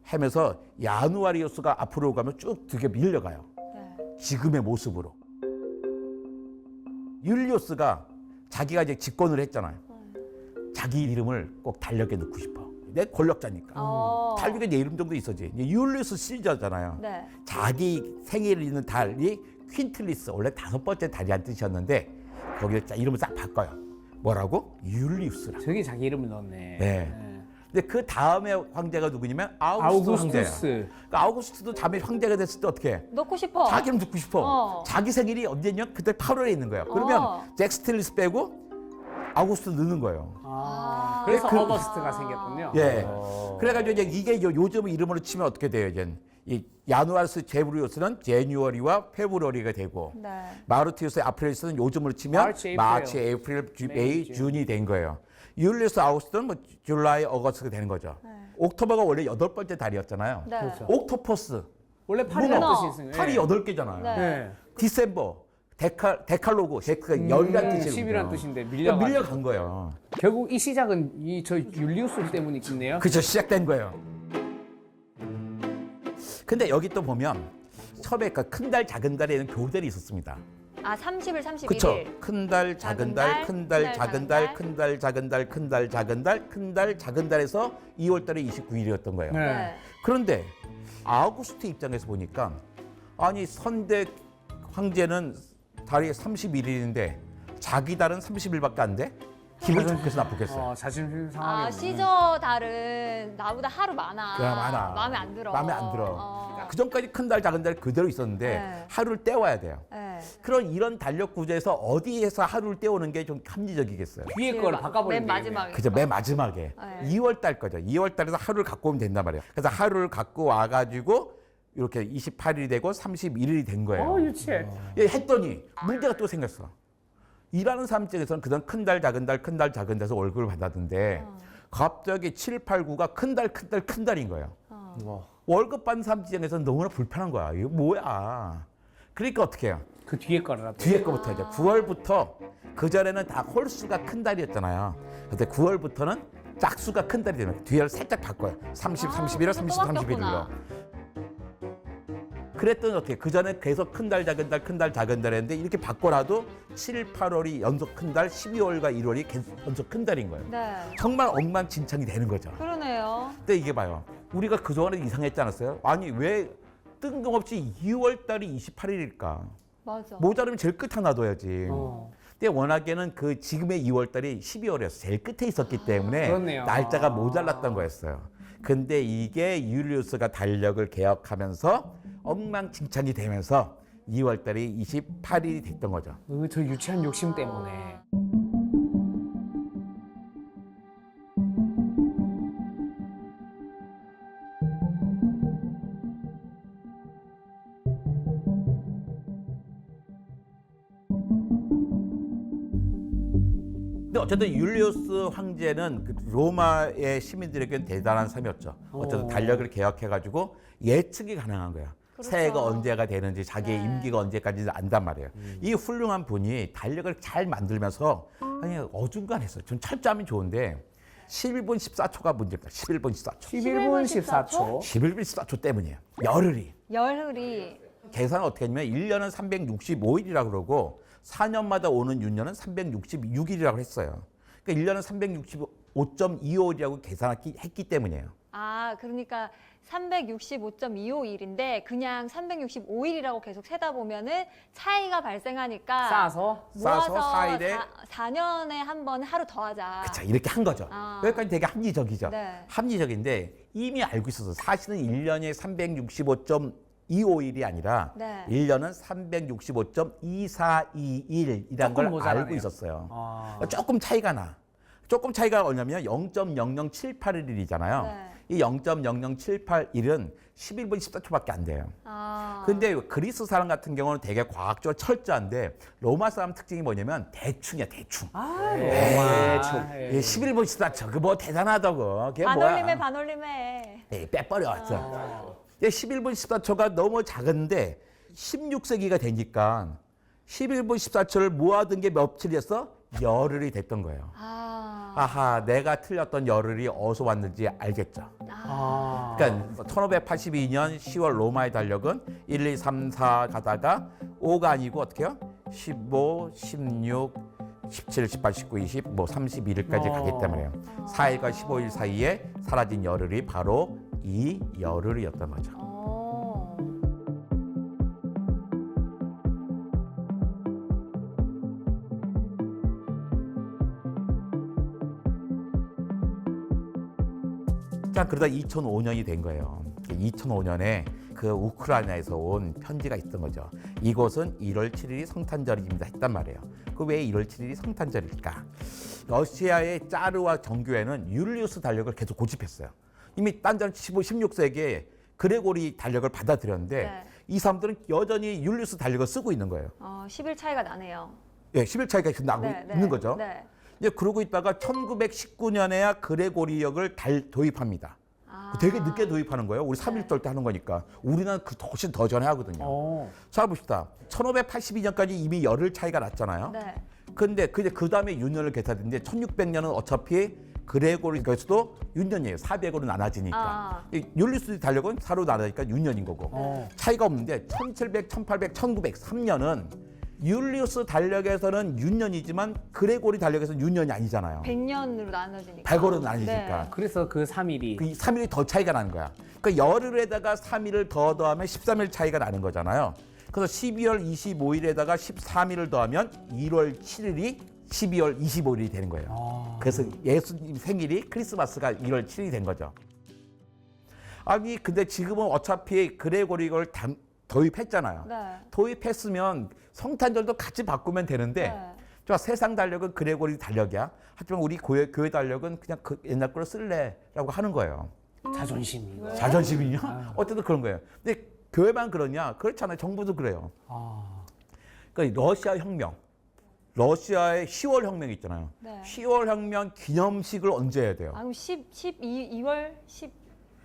하면서 야누아리우스가 앞으로 가면 쭉 되게 밀려가요. 네. 지금의 모습으로. 율리우스가 자기가 이제 집권을 했잖아요. 자기 이름을 꼭 달력에 넣고 싶어. 내 권력자니까. 달력에 내 이름 정도 있어지. 율리우스 시저잖아요. 네. 자기 생일을 있는 달이 퀸틀리스, 원래 5번째 달이란 뜻이었는데 거기에 이름을 싹 바꿔요. 뭐라고? 율리우스라고. 저기 자기 이름을 넣었네. 네. 근데 그 다음에 황제가 누구냐면 아우구스투스 황제야. 아우구스투스. 그러니까 아우구스투스도 다음에 황제가 됐을 때 어떻게 해? 넣고 싶어. 자기 이름 듣고 싶어. 자기 생일이 언제냐? 그때 8월에 있는 거야. 그러면 잭스틸리스 빼고 아우구스투 넣는 거예요. 그래서 그- 어거스트가 생겼군요. 예. 그래가지고 이제 이게 요즘 이름으로 치면 어떻게 돼요? 이제 이 야누아리스 제브리우스는 제뉴어리와 페브루어리가 되고 네. 마르티우스 아프릴리스는 요즘으로 치면 마치, 에이프릴, 메이, 준이 된 거예요. 율리우스 아우구스트는 뭐 줄라이, 어거스트가 되는 거죠. 옥토버가 원래 8번째 달이었잖아요. 네. 그렇죠. 옥토퍼스, 원래 문어, 팔이라는 뜻이 있어요. 팔이 8개잖아요. 네. 네. 디셈버, 데칼로그, 데크가 열이란 뜻이거든요. 10이란 뜻인데 그러니까 밀려간 거예요. 결국 이 시작은 저 율리우스 때문이겠네요. 그죠, 시작된 거예요. 근데 여기 또 보면 처음에 큰 달, 작은 달에는 교대이 있었습니다. 아, 30일, 31일. 그렇죠. 큰 달, 작은 달, 큰 달, 작은 달, 큰 달, 작은 달, 큰 달, 작은 달, 큰 달, 작은 달에서 2월 달에 29일이었던 거예요. 네. 그런데 아우구스트 입장에서 보니까 아니 선대 황제는 달이 31일인데 자기 달은 30일밖에 안 돼? 기분 좋겠어 나쁘겠어. 자존심 아, 상하겠네. 시저 달은 나보다 하루 많아. 그래, 많아. 마음에 안 들어. 마음에 안 들어. 어. 그 전까지 큰 달 작은 달 그대로 있었는데 네. 하루를 때워야 돼요. 네. 그런 이런 달력 구조에서 어디에서 하루를 때우는 게 좀 합리적이겠어요. 위에 거를 바꿔버리면 맨 되겠네. 마지막에. 그죠, 맨 마지막에 네. 2월 달 거죠. 2월 달에서 하루를 갖고 오면 된단 말이에요. 그래서 하루를 갖고 와가지고 이렇게 28일이 되고 31일이 된 거예요. 유치해. 예, 했더니 문제가 또 생겼어. 일하는 사람 입장에서는 그전 큰 달, 작은 달, 큰 달, 작은 달에서 월급을 받았는데 갑자기 7, 8, 9가 큰 달, 큰 달, 큰 달인 거예요. 와. 월급 받는 사람 입장에서는 너무나 불편한 거야. 이거 뭐야. 그러니까 어떻게 해요? 그 뒤에 거를 하고. 뒤에 거부터 이제 9월부터 그전에는 다 홀수가 큰 달이었잖아요. 근데 9월부터는 짝수가 큰 달이 되면 뒤를 살짝 바꿔요. 30, 31일, 30, 31일로. 그랬더니 어떻게 그전에 계속 큰 달, 작은 달, 큰 달, 작은 달 했는데 이렇게 바꿔놔도 7, 8월이 연속 큰 달, 12월과 1월이 계속 연속 큰 달인 거예요. 네. 정말 엉망진창이 되는 거죠. 그러네요. 근데 이게 봐요. 우리가 그동안에 이상했지 않았어요? 아니 왜 뜬금없이 2월 달이 28일일까? 맞아. 모자르면 제일 끝에 놔둬야지. 어. 근데 워낙에는 그 지금의 2월 달이 12월이었어. 제일 끝에 있었기 때문에 그렇네요. 날짜가 모자랐던 거였어요. 근데 이게 율리우스가 달력을 개혁하면서 엉망진창이 되면서 2월 달이 28일이 됐던 거죠. 저 유치한 욕심 때문에. 근데 어쨌든 율리우스 황제는 그 로마의 시민들에게는 대단한 삶이었죠. 어쨌든 달력을 개혁해가지고 예측이 가능한 거야. 그렇죠. 새해가 언제가 되는지 자기의 네. 임기가 언제까지 안단 말이에요. 이 훌륭한 분이 달력을 잘 만들면서 아니 어중간했어요. 전 철저하면 좋은데 11분 14초가 문제입니다. 11분 14초. 11분 14초. 11분 14초 때문이에요. 열흘이. 열흘이. 계산은 어떻게 하냐면 1년은 365일이라고 그러고 4년마다 오는 윤년은 366일이라고 했어요. 그러니까 1년은 365.25일이라고 계산했기 때문이에요. 아, 그러니까 365.25일인데 그냥 365일이라고 계속 세다 보면은 차이가 발생하니까 쌓아서 모아서 쌓아서 4일에 4년에 한 번 하루 더 하자. 그쵸, 이렇게 한 거죠. 아. 여기까지 되게 합리적이죠. 네. 합리적인데 이미 알고 있어서 사실은 1년에 365.25일이 아니라 네. 1년은 365.2421이라는 걸 조금 모자라네요. 알고 있었어요. 아. 조금 차이가 나. 조금 차이가 뭐냐면 0.0078일이잖아요. 네. 이 0.0078일은 11분 14초밖에 안 돼요. 아. 근데 그리스 사람 같은 경우는 되게 과학적으로 철저한데 로마 사람 특징이 뭐냐면 대충이야, 대충. 대충. 예. 11분 14초. 그 뭐 대단하다고. 그게 반올림에 뭐야. 반올림에. 빼버려. 11분 14초가 너무 작은데 16세기가 되니까 11분 14초를 모아둔 게 며칠이었어? 열흘이 됐던 거예요. 아. 아하, 내가 틀렸던 열흘이 어디서 왔는지 알겠죠. 아. 그러니까 1582년 10월 로마의 달력은 1, 2, 3, 4 가다가 5가 아니고 어떻게 해요? 15, 16, 17, 18, 19, 20, 뭐 31일까지 가기 때문에요. 4일과 15일 사이에 사라진 열흘이 바로 이 열흘이었던 거죠. 어. 자, 그러다 2005년이 된 거예요. 2005년에 그 우크라이나에서 온 편지가 있던 거죠. 이곳은 1월 7일이 성탄절입니다 했단 말이에요. 그 왜 1월 7일이 성탄절일까? 러시아의 짜르와 정교회는 율리우스 달력을 계속 고집했어요. 이미 딴전 15, 16세기에 그레고리 달력을 받아들였는데 네. 이 사람들은 여전히 율리우스 달력을 쓰고 있는 거예요. 10일 차이가 나네요. 예, 10일 차이가 계속 나고 있는 거죠. 네. 이제 그러고 있다가 1919년에야 그레고리역을 도입합니다. 아. 되게 늦게 도입하는 거예요. 우리 3.1절 때 하는 거니까. 우리는 그 훨씬 더 전에 하거든요. 어. 자, 봅시다. 1582년까지 이미 열흘 차이가 났잖아요. 네. 근데 그 다음에 윤년을 계산했는데 1600년은 어차피 그레고리에서도 윤년이에요. 400으로 나눠지니까. 아. 이 율리우스 달력은 4로 나눠지니까 윤년인 거고. 어. 차이가 없는데 1700, 1800, 1903년은 율리우스 달력에서는 윤년이지만 그레고리 달력에서는 윤년이 아니잖아요. 100년으로 나눠지니까. 100으로 나뉘니까. 그래서 그 3일이 그 3일이 더 차이가 나는 거야. 그러니까 열흘에다가 3일을 더 더하면 13일 차이가 나는 거잖아요. 그래서 12월 25일에다가 13일을 더하면 1월 7일이 12월 25일이 되는 거예요. 그래서 예수님 생일이 크리스마스가 1월 7일이 된 거죠. 아니 근데 지금은 어차피 그레고리걸 도입했잖아요. 네. 도입했으면 성탄절도 같이 바꾸면 되는데 네. 저 세상 달력은 그레고리 달력이야. 하지만 우리 교회 달력은 그냥 그 옛날 걸로 쓸래라고 하는 거예요. 자존심이. 왜? 자존심이요? 어쨌든 그런 거예요. 근데 교회만 그러냐? 그렇잖아요. 정부도 그래요. 그러니까 러시아 혁명, 러시아의 10월 혁명이 있잖아요. 네. 10월 혁명 기념식을 언제 해야 돼요? 아, 그럼 2월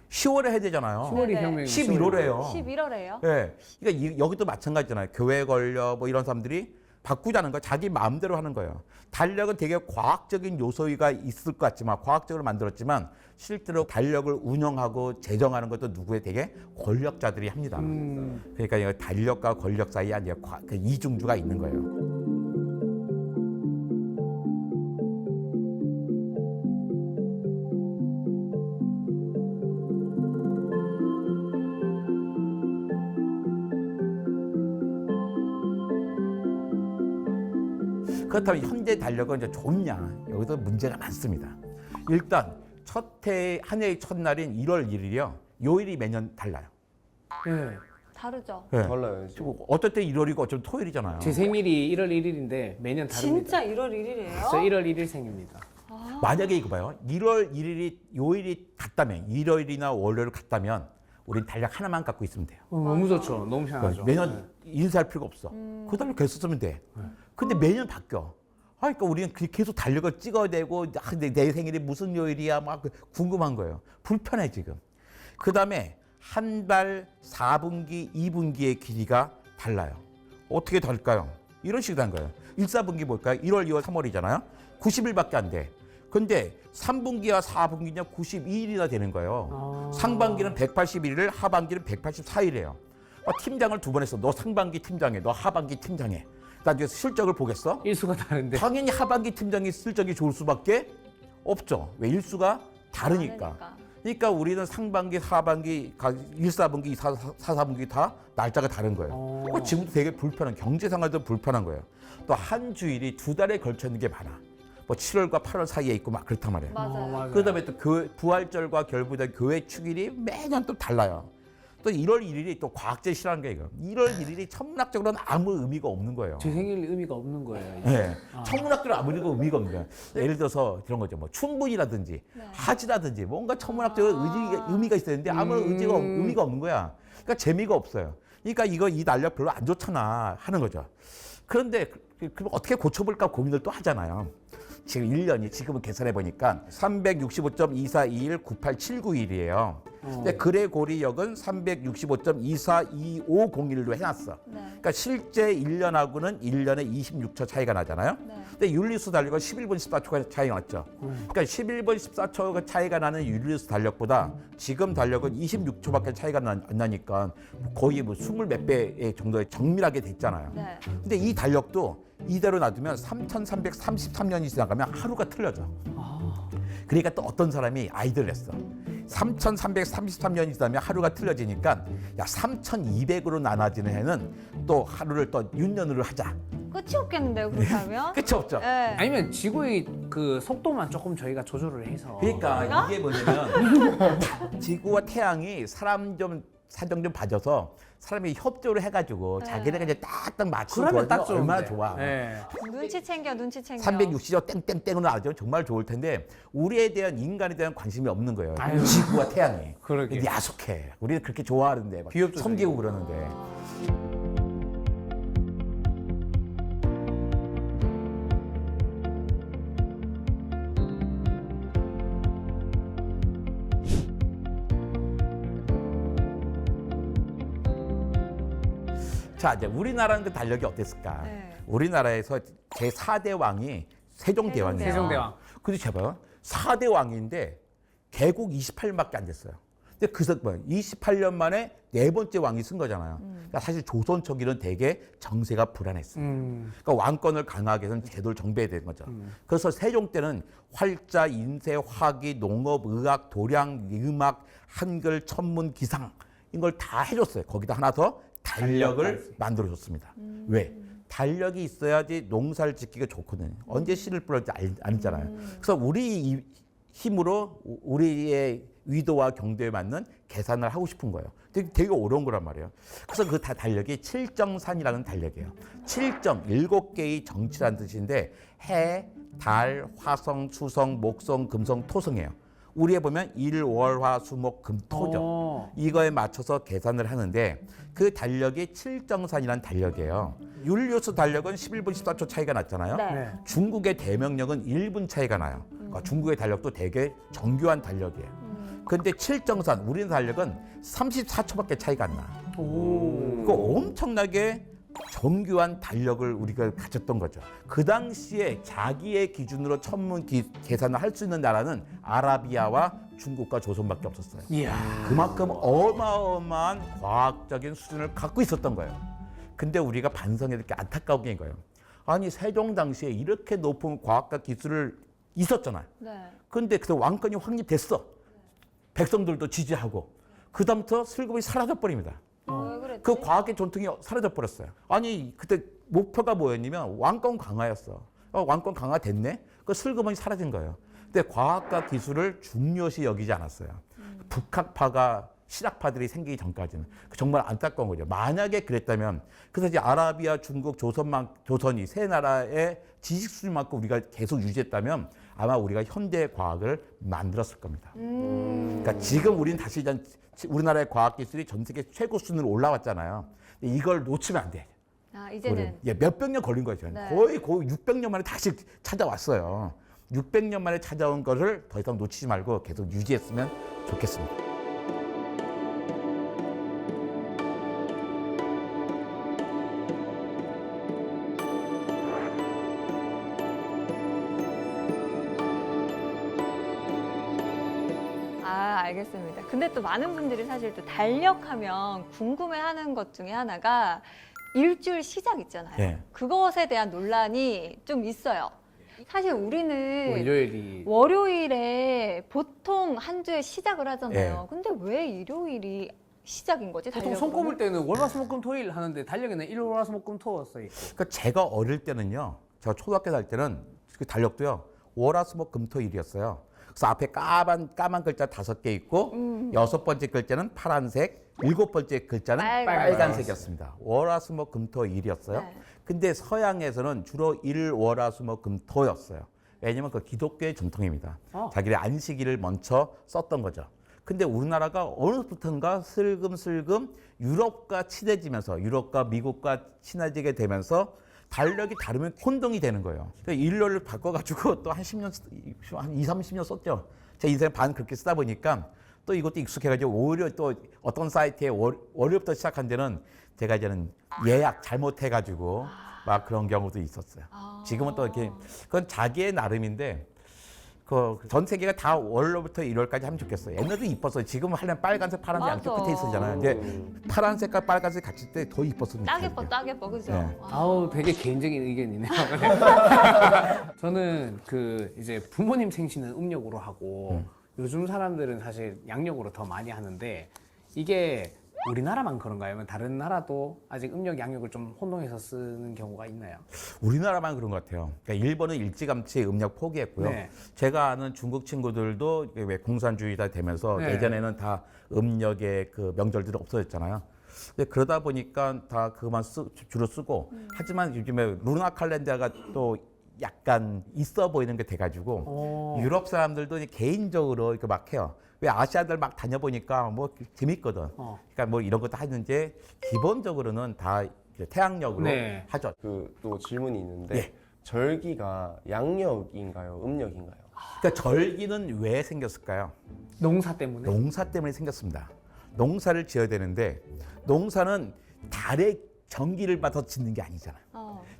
10월에 해야 되잖아요. 10월이 네네. 혁명이 11월에요. 11월에요? 예. 그러니까 여기도 마찬가지잖아요. 교회 걸려 뭐 이런 사람들이 바꾸자는 거 자기 마음대로 하는 거예요. 달력은 되게 과학적인 요소가 있을 것 같지만 과학적으로 만들었지만 실제로 달력을 운영하고 제정하는 것도 누구의 되게 권력자들이 합니다. 그러니까 이거 달력과 권력 사이에 이제 그 이중주가 있는 거예요. 그렇다면 현재 달력은 이제 좋냐? 여기도 문제가 많습니다. 일단 한 해의 첫날인 1월 1일이요. 요일이 매년 달라요. 네. 다르죠. 예. 달라요. 어떨 때 1월이고 어쩔 때 토요일이잖아요. 제 생일이 1월 1일인데 매년 다릅니다. 진짜 1월 1일이에요? 저 1월 1일 생입니다. 만약에 이거 봐요. 1월 1일이 요일이 같다면 일요일이나 월요일 같다면 우린 달력 하나만 갖고 있으면 돼요. 너무 좋죠. 너무 편하죠. 매년 인사할 필요가 없어. 그 달력 계속 쓰면 돼. 근데 매년 바뀌어. 그러니까 우리는 계속 달력을 찍어야 되고 내 생일이 무슨 요일이야 막 궁금한 거예요. 불편해 지금. 그다음에 한 달 4분기, 2분기의 길이가 달라요. 어떻게 다를까요? 이런 식으로 한 거예요. 1, 4분기 뭘까요? 1월, 2월, 3월이잖아요. 90일밖에 안 돼. 근데 3분기와 4분기는 92일이나 되는 거예요. 상반기는 181일, 하반기는 184일이에요. 팀장을 2번 했어. 너 상반기 팀장해. 너 하반기 팀장해. 나중에 실적을 보겠어? 일수가 다른데. 당연히 하반기 팀장이 실적이 좋을 수밖에 없죠. 왜? 일수가 다르니까. 그러니까 우리는 상반기, 하반기, 1, 4분기, 2, 4, 4분기 다 날짜가 다른 거예요. 지금도 되게 불편한, 경제생활도 불편한 거예요. 또 한 주일이 2달에 걸쳐 있는 게 많아. 뭐 7월과 8월 사이에 있고 막 그렇단 말이에요. 맞아요. 그다음에 또 부활절과 결부된 교회 축일이 매년 또 달라요. 또 1월 1일이 또 과학제시라는 게 이거. 1월 1일이 천문학적으로는 아무 의미가 없는 거예요. 제 생일 의미가 없는 거예요. 네. 천문학적으로 아무 의미가 없는 거예요. 예를 들어서 그런 거죠. 뭐 춘분이라든지 하지라든지 뭔가 천문학적으로 의미가 있어야 되는데 아무 의미가 없는 거야. 그러니까 재미가 없어요. 그러니까 이 달력 별로 안 좋잖아 하는 거죠. 그런데 그럼 어떻게 고쳐볼까 고민을 또 하잖아요. 지금 1년이 지금은 계산해 보니까 365.2421 9879일이에요. 근데 그레고리역은 365.242501로 해놨어. 네. 그러니까 실제 1년하고는 1년에 26초 차이가 나잖아요. 네. 근데 율리우스 달력은 11분 14초가 차이가 났죠. 그러니까 11분 14초가 차이가 나는 율리우스 달력보다 지금 달력은 26초밖에 차이가 안 나니까 거의 뭐 20몇 배 정도의 정밀하게 됐잖아요. 네. 근데 이 달력도 이대로 놔두면 3333년이 지나가면 하루가 틀려져. 그러니까 또 어떤 사람이 아이디어를 냈어. 3333년이 지나면 하루가 틀려지니까 야 3200으로 나눠지는 해는 또 하루를 또 윤년으로 하자. 끝이 없겠는데요, 그렇다면? 끝이 없죠. 네. 아니면 지구의 그 속도만 조금 저희가 조절을 해서. 그러니까 이게 뭐냐면 지구와 태양이 사정 좀 봐줘서 사람이 협조를 해가지고 자기네가 이제 딱딱 맞추고 그러면 딱 도와주면 얼마나 좋은데. 좋아. 네. 눈치 챙겨. 360조 땡땡땡으로 나오죠. 정말 좋을 텐데 우리에 대한 인간에 대한 관심이 없는 거예요. 아유. 지구와 태양이. 그러게. 야속해. 우리는 그렇게 좋아하는데 막 비협조적이고. 섬기고 그러는데. 자, 이제 우리나라는 그 달력이 어땠을까? 네. 우리나라에서 제4대 왕이 세종대왕이에요. 세종대왕. 근데 제발 4대 왕인데 개국 28년밖에 안 됐어요. 근데 그래서 28년 만에 4번째 왕이 쓴 거잖아요. 그러니까 사실 조선 초기는 되게 정세가 불안했어요. 그러니까 왕권을 강하게 해서 제도를 정비해야 되는 거죠. 그래서 세종 때는 활자, 인쇄, 화기, 농업, 의학, 도량, 음악, 한글, 천문, 기상 이걸 다 해줬어요. 거기다 하나 더 달력을 만들어줬습니다. 왜? 달력이 있어야지 농사를 짓기가 좋거든요. 언제 씨를 뿌릴지 알잖아요. 그래서 우리 힘으로 우리의 위도와 경도에 맞는 계산을 하고 싶은 거예요. 되게 어려운 거란 말이에요. 그래서 그 달력이 칠정산이라는 달력이에요. 7개의 정치라는 뜻인데 해, 달, 화성, 수성, 목성, 금성, 토성이에요. 우리에 보면 일, 월, 화, 수, 목, 금, 토죠. 이거에 맞춰서 계산을 하는데 그 달력이 칠정산이라는 달력이에요. 율리우스 달력은 11분 14초 차이가 났잖아요. 네. 중국의 대명령은 1분 차이가 나요. 그러니까 중국의 달력도 되게 정교한 달력이에요. 근데 칠정산, 우리나라 달력은 34초밖에 차이가 안 나. 그 엄청나게 정교한 달력을 우리가 가졌던 거죠. 그 당시에 자기의 기준으로 천문 계산을 할 수 있는 나라는 아라비아와 중국과 조선밖에 없었어요. 이야. 그만큼 어마어마한 과학적인 수준을 갖고 있었던 거예요. 근데 우리가 반성해야 될 게 안타까운 게 이거예요. 아니 세종 당시에 이렇게 높은 과학과 기술을 있었잖아요. 네. 근데 그 왕권이 확립됐어. 백성들도 지지하고 그다음부터 슬그머니 사라져 버립니다. 왜 그랬지? 그 과학의 전통이 사라져 버렸어요. 아니 그때 목표가 뭐였냐면 왕권 강화였어. 왕권 강화됐네. 그 슬그머니 사라진 거예요. 근데 과학과 기술을 중요시 여기지 않았어요. 북학파가 실학파들이 생기기 전까지는 정말 안타까운 거죠. 만약에 그랬다면 그래서 이제 아라비아, 중국, 조선이 세 나라의 지식 수준만큼 우리가 계속 유지했다면 아마 우리가 현대 과학을 만들었을 겁니다. 그러니까 지금 우리는 다시 우리나라의 과학 기술이 전 세계 최고 수준으로 올라왔잖아요. 근데 이걸 놓치면 안 돼. 아, 이제는 몇백 년 걸린 거죠. 네. 거의 600년 만에 다시 찾아왔어요. 600년 만에 찾아온 것을 더 이상 놓치지 말고 계속 유지했으면 좋겠습니다. 알겠습니다. 근데 또 많은 분들이 사실 또 달력하면 궁금해하는 것 중에 하나가 일주일 시작 있잖아요. 네. 그것에 대한 논란이 좀 있어요. 사실 우리는 월요일이 월요일에 보통 한 주에 시작을 하잖아요. 네. 근데 왜 일요일이 시작인 거지? 보통 달력으로는? 손 꼽을 때는 월화수목금토일 하는데 달력에는 일월화수목금토 써 있고. 그러니까 제가 어릴 때는요. 제가 초등학교 살 때는 그 달력도요. 월화수목금토일이었어요. 그래서 앞에 까만 글자 5개 있고 6번째 글자는 파란색, 7번째 글자는 빨간색이었습니다. 월화수목금토일이었어요. 네. 근데 서양에서는 주로 월화수목금토였어요. 왜냐면 그 기독교의 전통입니다. 자기네 안식일을 먼저 썼던 거죠. 근데 우리나라가 어느부터인가 슬금슬금 유럽과 친해지면서 유럽과 미국과 친해지게 되면서 달력이 다르면 혼동이 되는 거예요. 그러니까 일요일을 바꿔가지고 또 한 10년, 한 20, 30년 썼죠. 제 인생 반 그렇게 쓰다 보니까 또 이것도 익숙해가지고 오히려 또 어떤 사이트에 월요일부터 시작한 데는 제가 이제는 예약 잘못해가지고 막 그런 경우도 있었어요. 지금은 또 이렇게 그건 자기의 나름인데 그 전 세계가 다 월요일부터 일요일까지 하면 좋겠어요. 옛날도 이뻤어요. 지금 하려면 빨간색, 파란색 양쪽 맞아. 끝에 있었잖아요. 근데 파란색과 빨간색 같이 때 더 이뻤습니다. 딱 예뻐, 딱 예뻐, 그죠? 네. 아우 되게 개인적인 의견이네요. 저는 그 이제 부모님 생신은 음력으로 하고 요즘 사람들은 사실 양력으로 더 많이 하는데 이게 우리나라만 그런가요? 아니면 다른 나라도 아직 음력 양력을 좀 혼동해서 쓰는 경우가 있나요? 우리나라만 그런 것 같아요. 그러니까 일본은 일찌감치 음력 포기했고요. 네. 제가 아는 중국 친구들도 왜 공산주의가 되면서 네. 예전에는 다 음력의 그 명절들이 없어졌잖아요. 근데 그러다 보니까 다 그만 주로 쓰고 하지만 요즘에 루나 칼렌더가 또 약간 있어 보이는 게 돼가지고 유럽 사람들도 이제 개인적으로 이렇게 막 해요. 왜 아시아들 막 다녀보니까 뭐 재밌거든. 그러니까 뭐 이런 것도 하는데 기본적으로는 다 이제 태양력으로 네. 하죠. 그 또 질문이 있는데 예. 절기가 양력인가요? 음력인가요? 그러니까 절기는 왜 생겼을까요? 농사 때문에? 농사 때문에 생겼습니다. 농사를 지어야 되는데 농사는 달의 전기를 받아서 짓는 게 아니잖아요.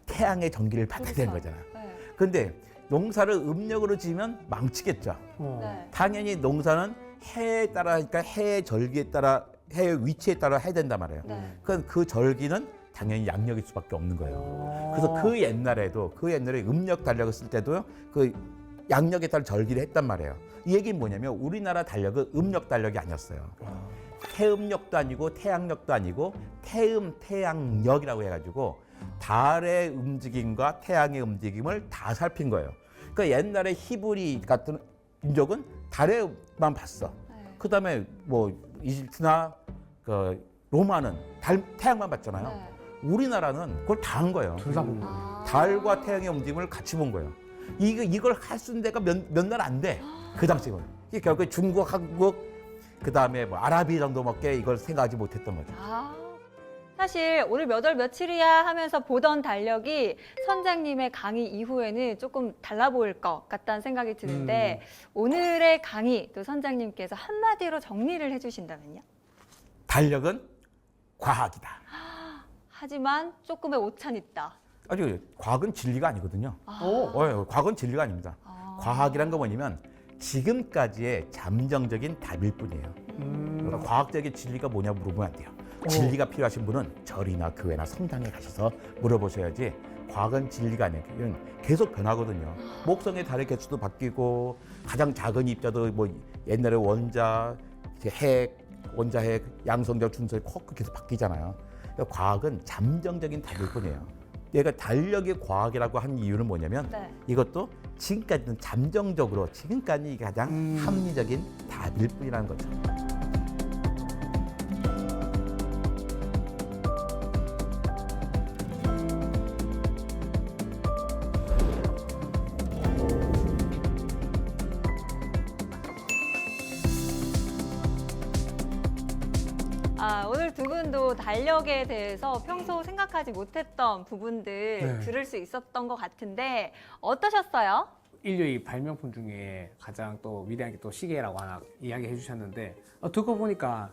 태양의 전기를 받아야 되는 그렇죠. 거잖아요. 네. 근데 농사를 음력으로 지으면 망치겠죠. 네. 당연히 농사는 해에 따라, 그러니까 해의 절기에 따라, 해의 위치에 따라 해야 된단 말이에요. 네. 그 절기는 당연히 양력일 수밖에 없는 거예요. 그래서 그 옛날에 음력 달력을 쓸 때도 그 양력에 따라 절기를 했단 말이에요. 이 얘기는 뭐냐면 우리나라 달력은 음력 달력이 아니었어요. 태음력도 아니고 태양력도 아니고 태양력이라고 해가지고 달의 움직임과 태양의 움직임을 다 살핀 거예요. 그러니까 옛날에 히브리 같은 민족은 달에만 봤어. 네. 그다음에 뭐 이집트나 그 로마는 태양만 봤잖아요. 네. 우리나라는 그걸 다 한 거예요. 둘 다 본 거예요. 아. 달과 태양의 움직임을 같이 본 거예요. 이걸 할 수 있는 데가 몇 날 안 돼. 그 당시에는. 이게 결국에 중국, 한국, 그 다음에 뭐 아라비 정도밖에 이걸 생각하지 못했던 거죠. 아, 사실 오늘 몇 월 며칠이야 하면서 보던 달력이 선장님의 강의 이후에는 조금 달라 보일 것 같다는 생각이 드는데 오늘의 강의 또 선장님께서 한마디로 정리를 해주신다면요? 달력은 과학이다. 하지만 조금의 오찬 있다. 아주 과학은 진리가 아니거든요. 과학은 진리가 아닙니다. 과학이란 거 뭐냐면 지금까지의 잠정적인 답일 뿐이에요. 그러니까 과학적인 진리가 뭐냐 물어보면 안 돼요. 진리가 필요하신 분은 절이나 교회나 성당에 가셔서 물어보셔야지 과학은 진리가 아니에요. 이건 계속 변하거든요. 목성의 달의 개수도 바뀌고 가장 작은 입자도 뭐 옛날에 원자, 핵, 원자핵, 양성자, 준서핵 콕 계속 바뀌잖아요. 그러니까 과학은 잠정적인 답일 뿐이에요. 얘가 달력의 과학이라고 한 이유는 뭐냐면 네. 이것도 지금까지는 잠정적으로 지금까지 가장 합리적인 답일 뿐이라는 거죠. 오늘 두 분도 달력에 대해서 평소 생각하지 못했던 부분들 네. 들을 수 있었던 것 같은데 어떠셨어요? 인류의 발명품 중에 가장 또 위대한 게 또 시계라고 하나 이야기해 주셨는데 듣고 보니까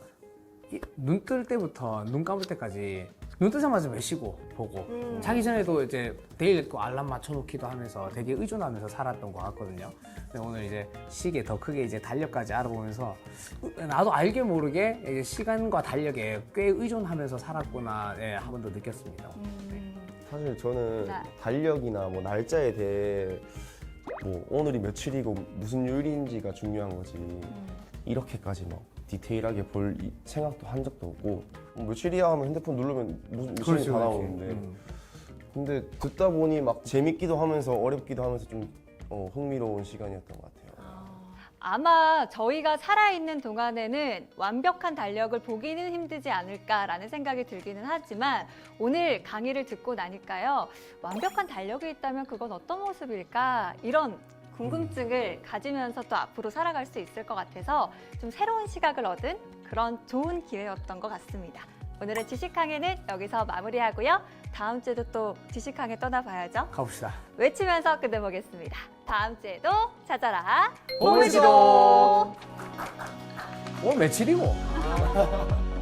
눈 뜰 때부터 눈 감을 때까지 눈 뜨자마자 메시고 보고 자기 전에도 이제 내일 또 알람 맞춰놓기도 하면서 되게 의존하면서 살았던 것 같거든요. 근데 오늘 이제 시계 더 크게 이제 달력까지 알아보면서 나도 알게 모르게 이제 시간과 달력에 꽤 의존하면서 살았구나 한 번 더 느꼈습니다. 사실 저는 네. 달력이나 뭐 날짜에 대해 뭐 오늘이 며칠이고 무슨 요일인지가 중요한 거지 이렇게까지 막 디테일하게 볼 생각도 한 적도 없고 뭐 며칠이야 하면 핸드폰 누르면 무슨 며칠이 다 나오는데 근데 듣다 보니 막 재밌기도 하면서 어렵기도 하면서 좀 흥미로운 시간이었던 것 같아요. 아마 저희가 살아있는 동안에는 완벽한 달력을 보기는 힘들지 않을까라는 생각이 들기는 하지만 오늘 강의를 듣고 나니까요. 완벽한 달력이 있다면 그건 어떤 모습일까? 이런 궁금증을 가지면서 또 앞으로 살아갈 수 있을 것 같아서 좀 새로운 시각을 얻은 그런 좋은 기회였던 것 같습니다. 오늘의 지식강의는 여기서 마무리하고요. 다음 주에도 또 지식강의 떠나봐야죠. 가봅시다. 외치면서 끝내보겠습니다. 다음 주에도 찾아라. 봄을지도! 오늘 며칠이고?